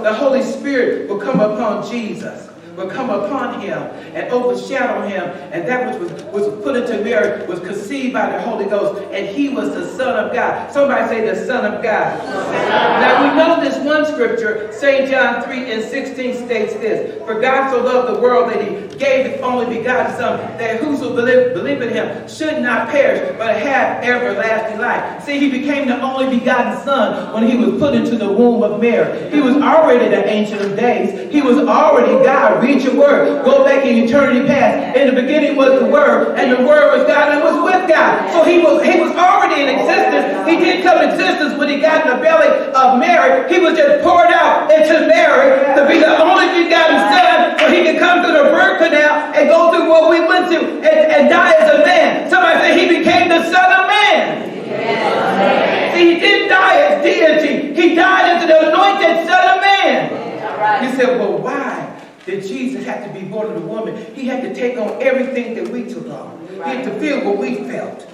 the Holy Spirit will come upon Jesus. Will come upon him and overshadow him, and that which was put into Mary was conceived by the Holy Ghost, and he was the Son of God. Somebody say the Son of God. Now we know this one scripture, St. John 3:16 states this: For God so loved the world that he gave his only begotten Son, that whoso believe in him should not perish, but have everlasting life. See, he became the only begotten Son when he was put into the womb of Mary. He was already the Ancient of Days. He was already God. Read your word. Go back in eternity past. In the beginning was the Word, and the Word was God and was with God. So he was already in existence. He didn't come in existence when he got in the belly of Mary. He was just poured out into Mary to be the only begotten Son, so he could come through the birth canal and go through what we went through and die as a man. Somebody say he became the Son of Man. Yes. See, he didn't die as deity. He died as the anointed Son of Man. You said, well, why did Jesus have to be born of a woman? He had to take on everything that we took on. He had to feel what we felt.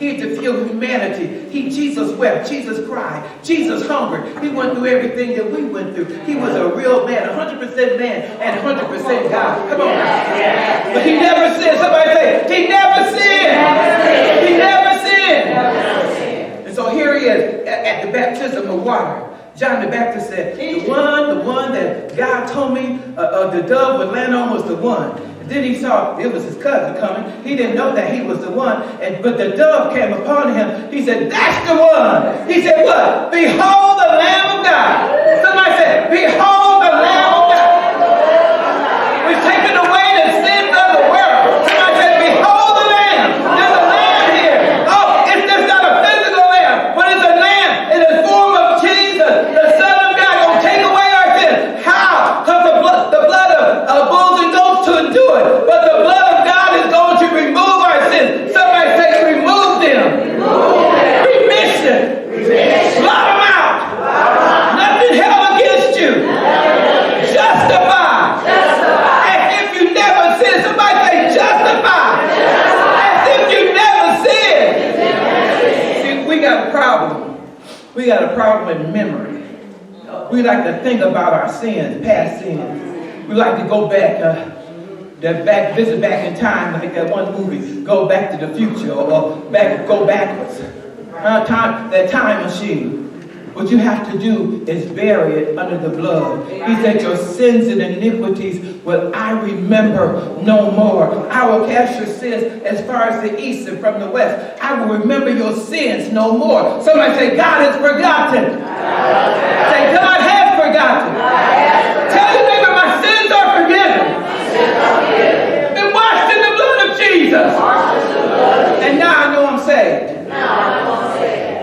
He had to feel humanity. Jesus wept. Jesus cried. Jesus hungered. He went through everything that we went through. He was a real man, 100% man and 100% God. Come on now. But he never sinned. Somebody say, he never sinned. He never sinned. And so here he is at the baptism of water. John the Baptist said, the one that God told me the dove would land on was the one. And then he saw it was his cousin coming. He didn't know that he was the one. But the dove came upon him. He said, that's the one. He said, what? Behold the Lamb of God. Somebody said, behold the Lamb of God. We've taken away the sins of the world. Somebody said, behold the Lamb. There's a lamb here. Oh, it's just not a physical lamb, but it's a lamb in the form of Jesus, the Son of God, going to take away our sins. How? Because the blood of bulls and goats couldn't do it. But the blood of God is going to remove our sins. Somebody say, remove them. Remission. Blot them out. Nothing held against you. Justify. As if you never sinned. Somebody say, justify. As if you never sinned. See, we got a problem. We got a problem with memory. We like to think about our sins, past sins. We like to go back, visit back in time, like that one movie, Go Back to the Future, or go backwards. That time machine. What you have to do is bury it under the blood. He said, your sins and iniquities will I remember no more. I will cast your sins as far as the east and from the west. I will remember your sins no more. Somebody say, God has forgotten. Say, God has forgotten. Tell your neighbor, my sins are forgiven. Been washed in the blood of Jesus. And now I know I'm saved.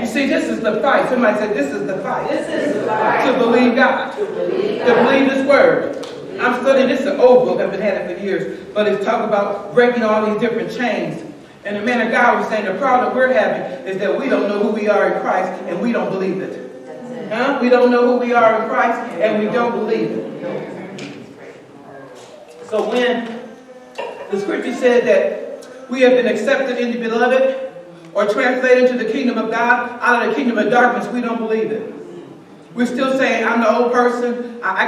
You see, this is the fight. Somebody said, this is the fight. To believe God. To believe His word. I'm studying, this is an old book, I've been having it for years, but it's talking about breaking all these different chains. And the man of God was saying the problem we're having is that we don't know who we are in Christ and we don't believe it. We don't know who we are in Christ and we don't believe it. So when the scripture said that we have been accepted in the beloved, or translated into the kingdom of God, out of the kingdom of darkness, we don't believe it. We're still saying, I'm the old person, I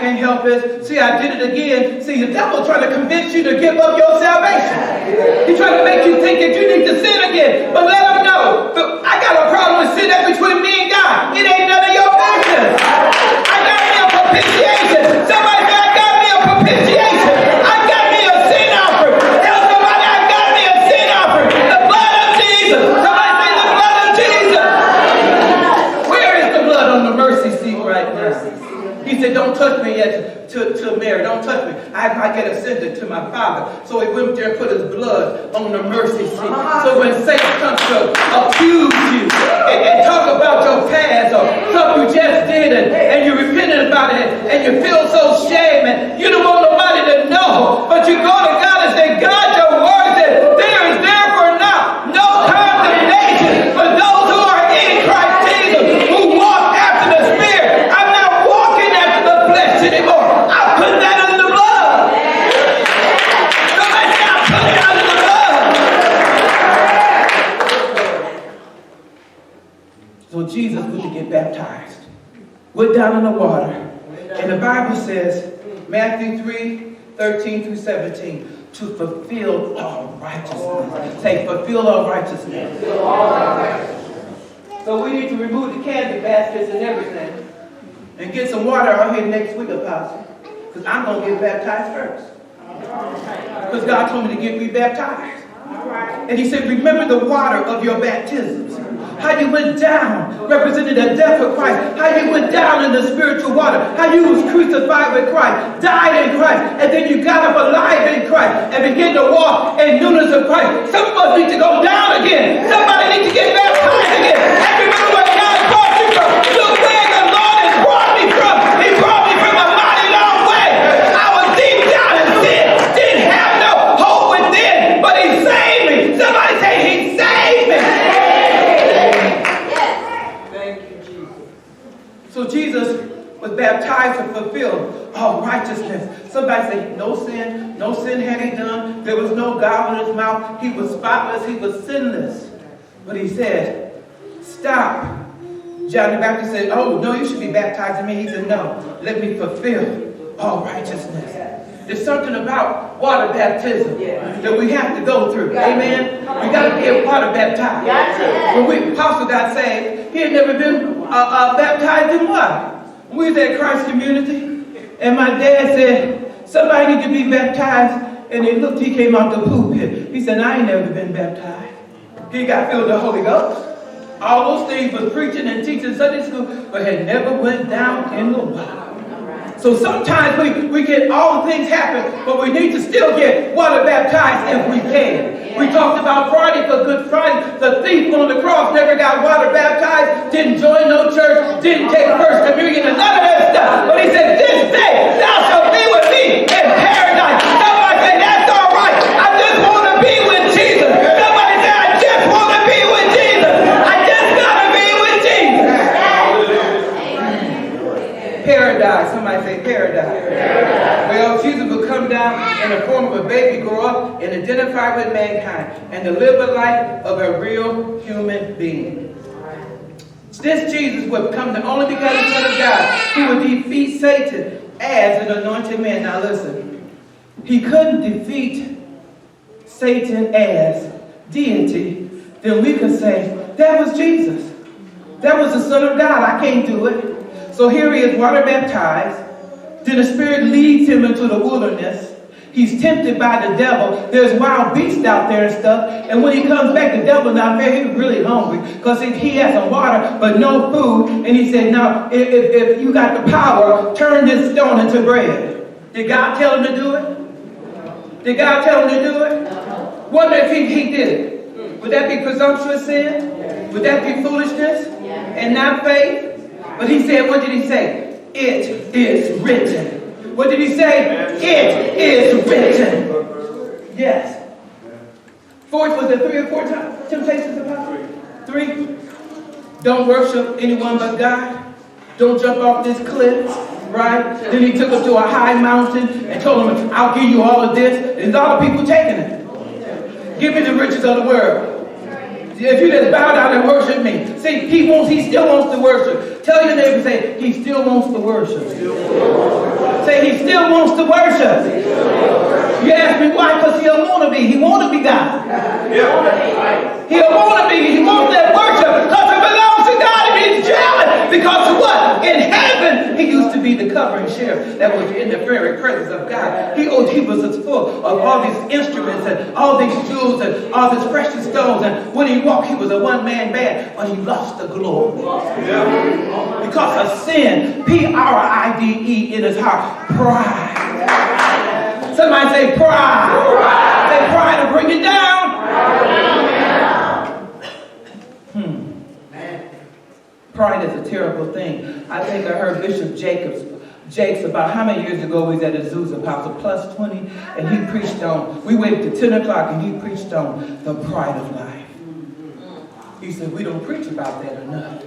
can't help it. See, I did it again. See, the devil trying to convince you to give up your salvation. He's trying to make you think that you need to sin again. But let him know, I got a problem with sin that's between me and God. It ain't none of your business. I got me a propitiation. Somebody say, I got me a propitiation. I got me a sin offering. Tell somebody, I got me a sin offering. The blood of Jesus. Somebody say, the blood of Jesus. Where is the blood on the mercy seat right now? He said, don't touch me yet to Mary. Don't touch me. I get ascended to my Father. So he went there and put his blood on the mercy seat. So when Satan comes to accuse you and talk about your past or something you just did and you repented about it and you feel so shame and you don't want nobody to know, but you go to God and say, God, your word says there is therefore now no condemnation for those who are in Christ Jesus, who walk after the Spirit. I'm not walking after the flesh anymore. I put that under the blood. Somebody say, I put it under the blood. So Jesus went to get baptized. Went down in the water. And the Bible says, Matthew 3:13-17, to fulfill all righteousness. Say, fulfill all righteousness. So we need to remove the candy baskets and everything and get some water out here next week, Apostle. Because I'm going to get baptized first. Because God told me to get rebaptized. And he said, remember the water of your baptisms. How you went down, represented the death of Christ. How you went down in the spiritual water. How you was crucified with Christ, died in Christ, and then you got up alive in Christ and began to walk in newness of Christ. Some of us need to go down again. Somebody needs to get baptized again. And remember where God brought you from. Look where the Lord has brought me from. He brought me from a mighty long way. I was deep down in sin, didn't have no hope within, but he saved me. Somebody say, he saved me. So Jesus was baptized to fulfill all righteousness. Somebody say, no sin had he done. There was no guile in his mouth. He was spotless. He was sinless. But he said, stop. John the Baptist said, oh, no, you should be baptized in me. He said, no, let me fulfill all righteousness. There's something about water baptism that we have to go through. Amen? We got to get water baptized. When Apostle got saved, he had never been baptized in water. We was at Christ Community, and my dad said, somebody need to be baptized. And he looked, he came out the pulpit. He said, I ain't never been baptized. He got filled with the Holy Ghost. All those things was preaching and teaching Sunday school, but had never went down in the water. So sometimes we get all the things happen, but we need to still get water baptized if we can. We talked about Friday for Good Friday. The thief on the cross never got water baptized, didn't join no church, didn't take first communion, and none of that stuff. But he said, this day thou shalt be with me in paradise. Somebody say, that's all right. I just want to be with Jesus. Somebody say, I just want to be with Jesus. I just got to be with Jesus. Paradise. Somebody say paradise. Well, Jesus will come down in the form of a baby, grow up, and identify with mankind, and to live a life of a real human being. This Jesus would come the only begotten Son of God. He would defeat Satan as an anointed man. Now listen, he couldn't defeat Satan as deity. Then we could say, that was Jesus. That was the Son of God. I can't do it. So here he is, water baptized. Then the Spirit leads him into the wilderness. He's tempted by the devil. There's wild beasts out there and stuff. And when he comes back, the devil not fair. He's really hungry because he has some water but no food. And he said, now, if you got the power, turn this stone into bread. Did God tell him to do it? Did God tell him to do it? What if he did it? Would that be presumptuous sin? Would that be foolishness and not faith? But he said, what did he say? It is written. What did he say? It is written. Yes. Fourth, was it 3 or 4 times? Temptations about 3? Don't worship anyone but God. Don't jump off this cliff. Right? Then he took him to a high mountain and told him, I'll give you all of this. There's all the people taking it. Give me the riches of the world. If you just bow down and worship me. See, he still wants to worship. Tell your neighbor, say, he still wants to worship. Say, he still wants to worship. You ask me why? Because he'll want to be. He want to be God. He'll want to be. He wants that worship because it belongs to God, and he's jealous. Because of what? In heaven, he used to be the covering sheriff that was in the very presence of God. He was full of all these instruments and all these jewels and all these precious stones. And when he walked, he was a one-man band, but he lost the glory. Because of sin, Pride in his heart. Pride. Somebody say pride. Say pride to bring it down. Pride is a terrible thing. I think I heard Bishop Jakes about how many years ago we was at Azusa Apostle Plus 20, and he preached on, we waited till 10 o'clock and he preached on the pride of life. He said, we don't preach about that enough.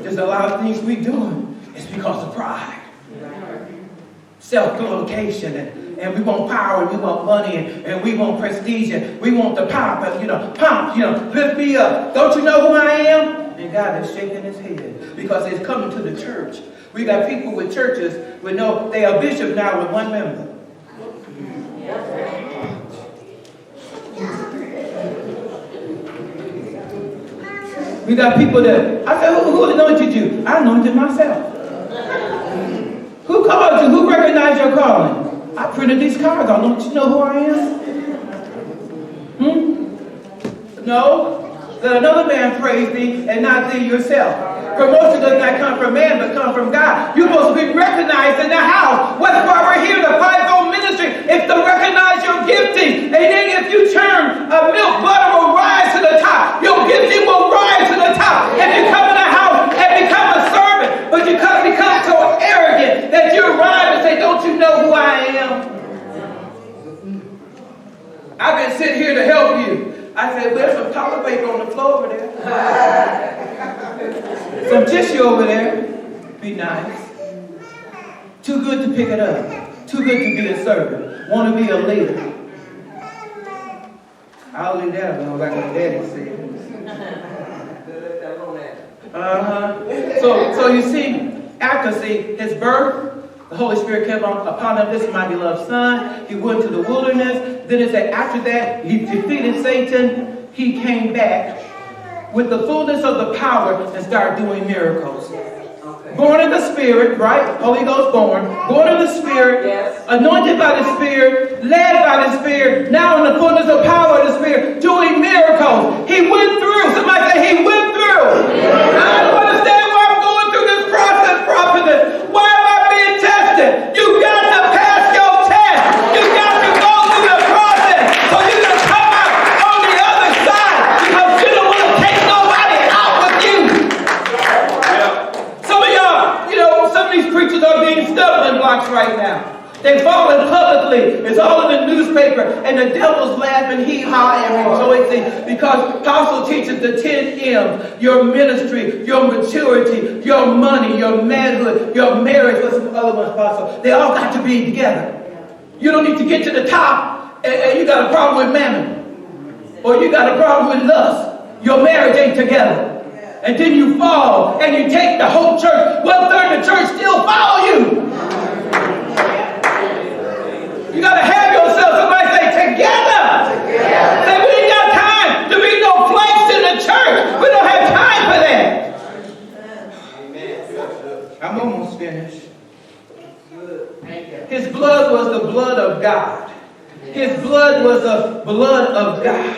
There's a lot of things we doing. It's because of pride. Self-glorification, and we want power, and we want money, and we want prestige, and we want the pomp, lift me up. Don't you know who I am? And God is shaking his head because he's coming to the church. We got people with churches they are bishop now with 1 member. We got people that, I said, who anointed you? I anointed myself. Who called you? Who recognized your calling? I printed these cards. Don't you know who I am? No. Let another man praise thee and not thee yourself. Promotion does not come from man, but come from God. You're supposed to be recognized in the house. That's why we're here, the fivefold ministry. It's to recognize your gifting. And then if you turn, a milk butter will rise to the top. Your gifting will rise to the top. If you come in the house and become a servant, but you become so arrogant that you arrive and say, don't you know who I am? I've been sitting here to help you. I said, there's some toilet paper on the floor over there. Some tissue over there. Be nice. Too good to pick it up. Too good to be a servant. Want to be a leader. I'll leave that alone like my daddy said. So you see, after his birth, the Holy Spirit came upon him. This is my beloved son. He went to the wilderness. Then it said after that, he defeated Satan. He came back with the fullness of the power and started doing miracles. Born in the Spirit, right? Holy Ghost born in the Spirit, anointed by the Spirit, led by the Spirit, now in the fullness of power of the Spirit, doing miracles. He went through. Somebody say he went through. I don't understand why I'm going through this process, prophetess. Why am I being tested? You got to pass your test. You got to go through the process so you can come out on the other side, because you don't want to take nobody out with you. Some of y'all, some of these preachers are being stumbling blocks right now. They're falling publicly. It's all in the newspaper. And the devil's laughing, hee-haw, and rejoicing because Apostle teaches the 10 M's. Your ministry, your maturity, your money, your manhood, your marriage. What's the other one, Apostle? They all got to be together. You don't need to get to the top and you got a problem with mammon. Or you got a problem with lust. Your marriage ain't together. And then you fall and you take the whole church. 1/3 of the church still follow you. You got to have yourself, somebody say, together. Say, we ain't got time to be no flames in the church. We don't have time for that. I'm almost finished. His blood was the blood of God. His blood was the blood of God.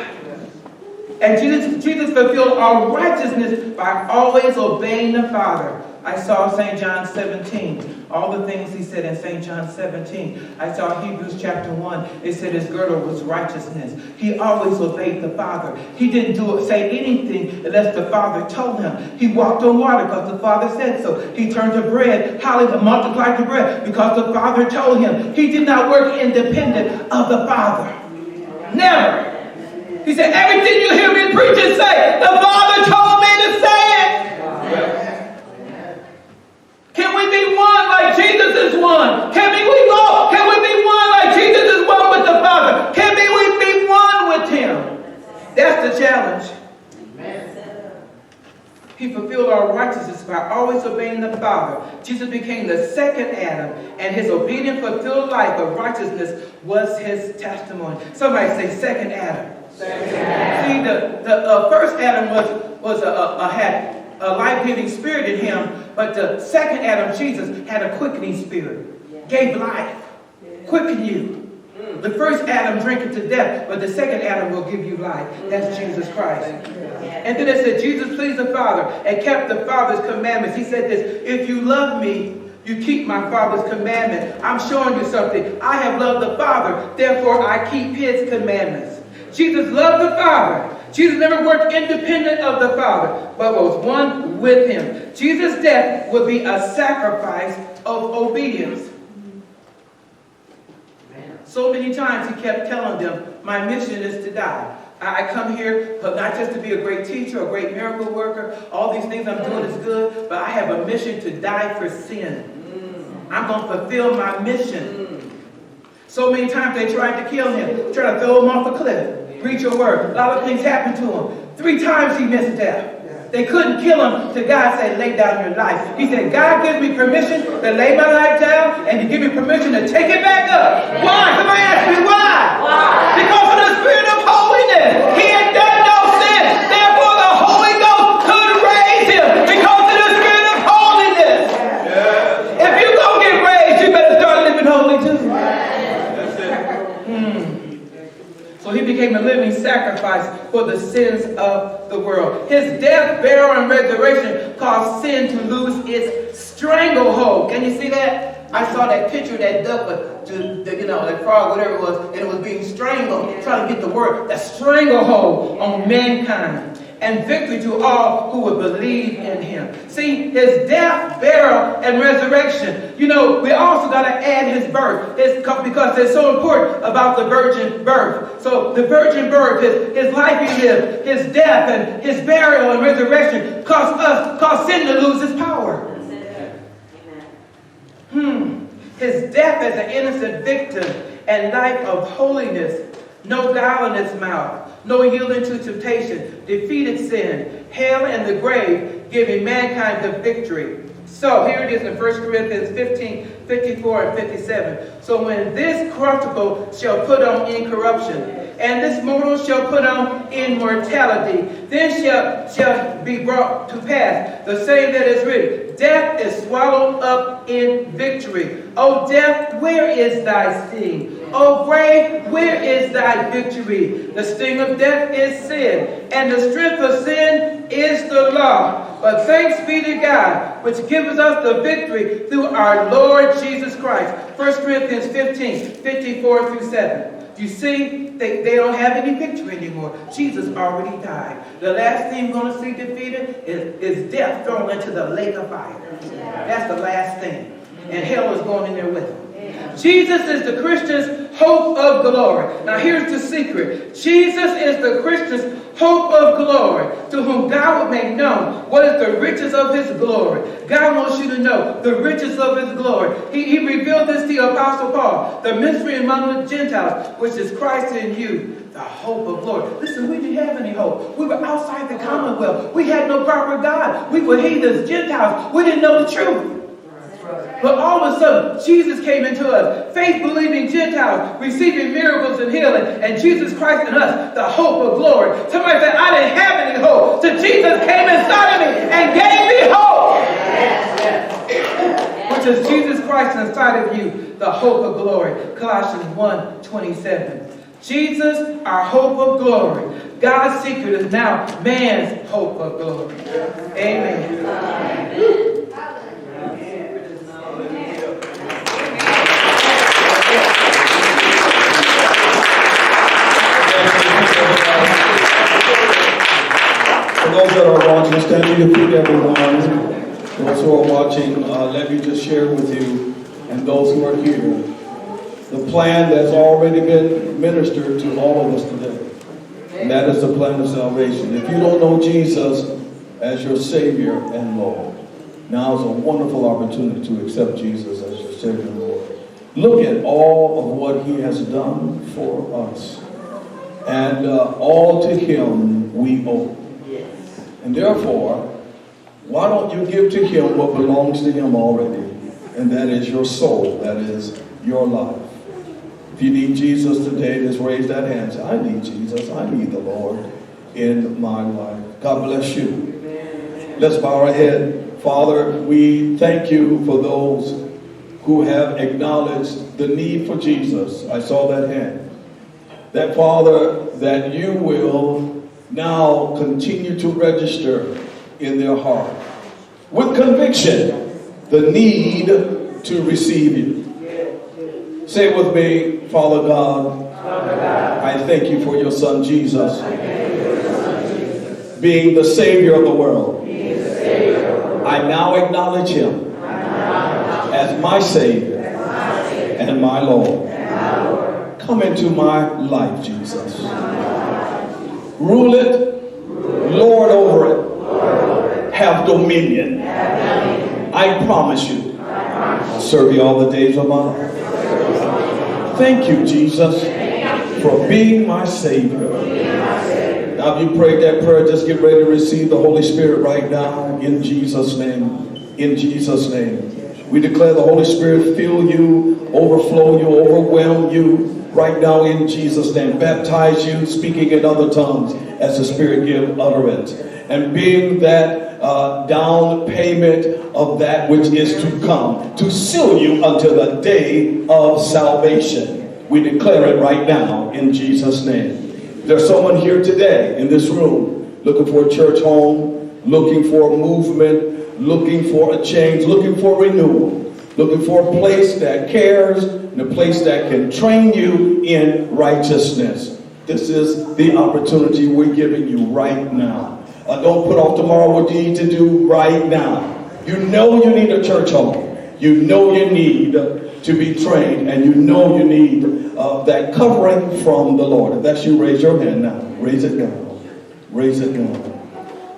And Jesus fulfilled all righteousness by always obeying the Father. I saw St. John 17, all the things he said in St. John 17. I saw Hebrews chapter 1. It said his girdle was righteousness. He always obeyed the Father. He didn't say anything unless the Father told him. He walked on water because the Father said so. He turned to bread, multiplied the bread because the Father told him. He did not work independent of the Father. Never. He said, everything you hear me preaching say, the Father told me to say it. Can we be one like Jesus is one? Can we be one like Jesus is one with the Father? Can we be one with him? That's the challenge. He fulfilled our righteousness by always obeying the Father. Jesus became the second Adam, and his obedient, fulfilled life of righteousness was his testimony. Somebody say, second Adam. See, the first Adam had a life-giving spirit in him, but the second Adam, Jesus, had a quickening spirit, gave life, quicken you. The first Adam drank it to death, but the second Adam will give you life. That's Jesus Christ. And then it said, Jesus pleased the Father and kept the Father's commandments. He said this, if you love me, you keep my Father's commandment. I'm showing you something. I have loved the Father, therefore I keep his commandments. Jesus loved the Father. Jesus never worked independent of the Father, but was one with him. Jesus' death would be a sacrifice of obedience. So many times he kept telling them, my mission is to die. I come here, but not just to be a great teacher, a great miracle worker. All these things I'm doing is good, but I have a mission to die for sin. I'm going to fulfill my mission. So many times they tried to kill him, tried to throw him off a cliff. Preach your word. A lot of things happened to him. 3 times he missed death. They couldn't kill him till God said, lay down your life. He said, God gives me permission to lay my life down, and he gives me permission to take it back up. Why? Somebody ask me why. Because of the Spirit of holiness. He had done no sin. Therefore, the Holy Ghost could raise him because of the Spirit of holiness. If you're going to get raised, you better start living holy too. So he became a living sacrifice for the sins of the world. His death, burial, and resurrection caused sin to lose its stranglehold. Can you see that? I saw that picture of that duck, that frog, whatever it was, and it was being strangled, trying to get the word, that stranglehold on mankind. And victory to all who would believe in him. See, his death, burial, and resurrection. We also got to add his birth. Because it's so important about the virgin birth. So the virgin birth, his life he lived, his death, and his burial and resurrection caused sin to lose its power. His death as an innocent victim and life of holiness no guile in his mouth, no yielding to temptation, defeated sin, hell, and the grave, giving mankind the victory. So here it is in 1 Corinthians 15, 54 and 57. So when this corruptible shall put on incorruption, and this mortal shall put on immortality, then shall be brought to pass the saying that is written, death is swallowed up in victory. O death, where is thy sting? O grave, where is thy victory? The sting of death is sin, and the strength of sin is the law. But thanks be to God, which gives us the victory through our Lord Jesus Christ. 1 Corinthians 15, 54 through 7. You see, they don't have any victory anymore. Jesus already died. The last thing we're going to see defeated is death thrown into the lake of fire. That's the last thing. And hell is going in there with him. Jesus is the Christian's hope of glory. Now here's the secret. Jesus is the Christian's hope of glory, to whom God would make known what is the riches of his glory. God wants you to know the riches of his glory. He revealed this to the Apostle Paul, the mystery among the Gentiles, which is Christ in you, the hope of glory. Listen, we didn't have any hope. We were outside the commonwealth. We had no proper God. We were heathens, Gentiles. We didn't know the truth. But all of a sudden, Jesus came into us, faith-believing Gentiles, receiving miracles and healing, and Jesus Christ in us, the hope of glory. Somebody said, I didn't have any hope, so Jesus came inside of me and gave me hope. Which is Jesus Christ inside of you, the hope of glory. Colossians 1:27. Jesus, our hope of glory. God's secret is now man's hope of glory. Amen. For those that are watching, stand to your feet, everyone. Those who are watching, let me just share with you, and those who are here, the plan that's already been ministered to all of us today. And that is the plan of salvation. If you don't know Jesus as your Savior and Lord, now is a wonderful opportunity to accept Jesus as your Savior and Lord. Look at all of what he has done for us. And all to him we owe. And therefore, why don't you give to him what belongs to him already? And that is your soul. That is your life. If you need Jesus today, just raise that hand and say, I need Jesus. I need the Lord in my life. God bless you. Let's bow our head. Father, we thank you for those who have acknowledged the need for Jesus. I saw that hand. That, Father, that you will now continue to register in their heart with conviction the need to receive you. Say with me, Father God, I thank you for your Son Jesus being the Savior of the world. I now acknowledge him as my Savior and my Lord. Come into my life, Jesus. Rule it, Lord over it, have dominion. I promise you, I'll serve you all the days of my life. Thank you, Jesus, for being my Savior. Now, if you prayed that prayer, just get ready to receive the Holy Spirit right now, in Jesus' name. In Jesus' name. We declare the Holy Spirit fill you, overflow you, overwhelm you right now in Jesus' name. Baptize you, speaking in other tongues as the Spirit gives utterance. And being that down payment of that which is to come, to seal you until the day of salvation. We declare it right now in Jesus' name. There's someone here today in this room looking for a church home, looking for a movement, looking for a change, looking for renewal, looking for a place that cares and a place that can train you in righteousness. This is the opportunity we're giving you right now. Don't put off tomorrow what you need to do right now. You know you need a church home. You know you need to be trained, and you know you need that covering from the Lord. If that's you, raise your hand now. Raise it now. Raise it now.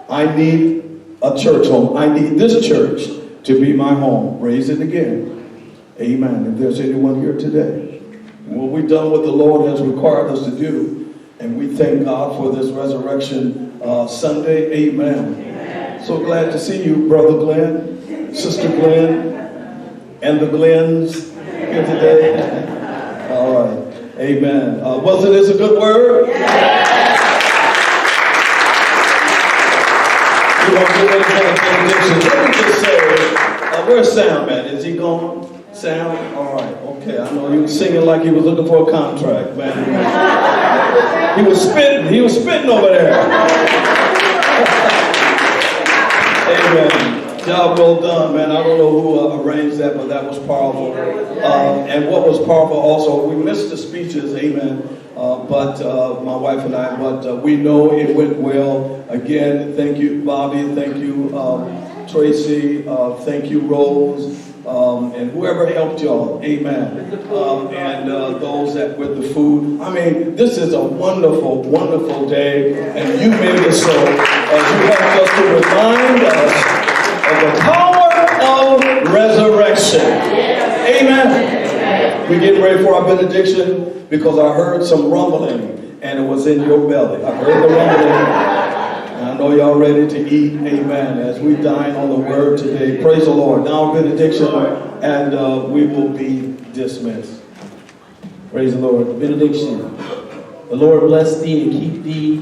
I need a church home. I need this church to be my home. Raise it again. Amen. If there's anyone here today, Well, we've done what the Lord has required us to do, and we thank God for this Resurrection Sunday. Amen. So glad to see you, Brother Glenn, Sister Glenn, and the Glens here today. All right. Amen. Wasn't this a good word? We're going to get ready for the benediction. Let me just say, where's Sam at? Is he gone? Sam? All right. Okay. I know he was singing like he was looking for a contract, man. He was spitting. He was spitting over there. Amen. Job well done, man. I don't know who arranged that, but that was powerful. And what was powerful also, we missed the speeches, amen. But my wife and I, but we know it went well. Again, thank you, Bobby. Thank you, Tracy. Thank you, Rose. And whoever helped y'all, amen. And those that with the food. I mean, this is a wonderful, wonderful day. And you made it so as you helped us to remind us of the power of resurrection. Amen. We're getting ready for our benediction because I heard some rumbling and it was in your belly. I heard the rumbling. And I know y'all ready to eat. Amen. As we dine on the word today. Praise the Lord. Now benediction and we will be dismissed. Praise the Lord. The benediction. The Lord bless thee and keep thee.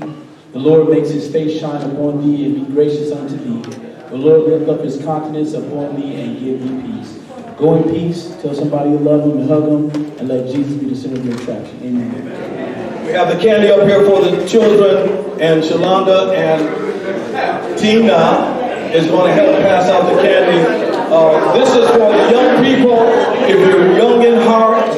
The Lord makes his face shine upon thee and be gracious unto thee. The Lord lift up his countenance upon thee and give thee peace. Go in peace. Tell somebody you love them and hug them. And let Jesus be the center of your attraction. Amen. We have the candy up here for the children. And Shalonda and Tina is going to help pass out the candy. This is for the young people. If you're young in heart,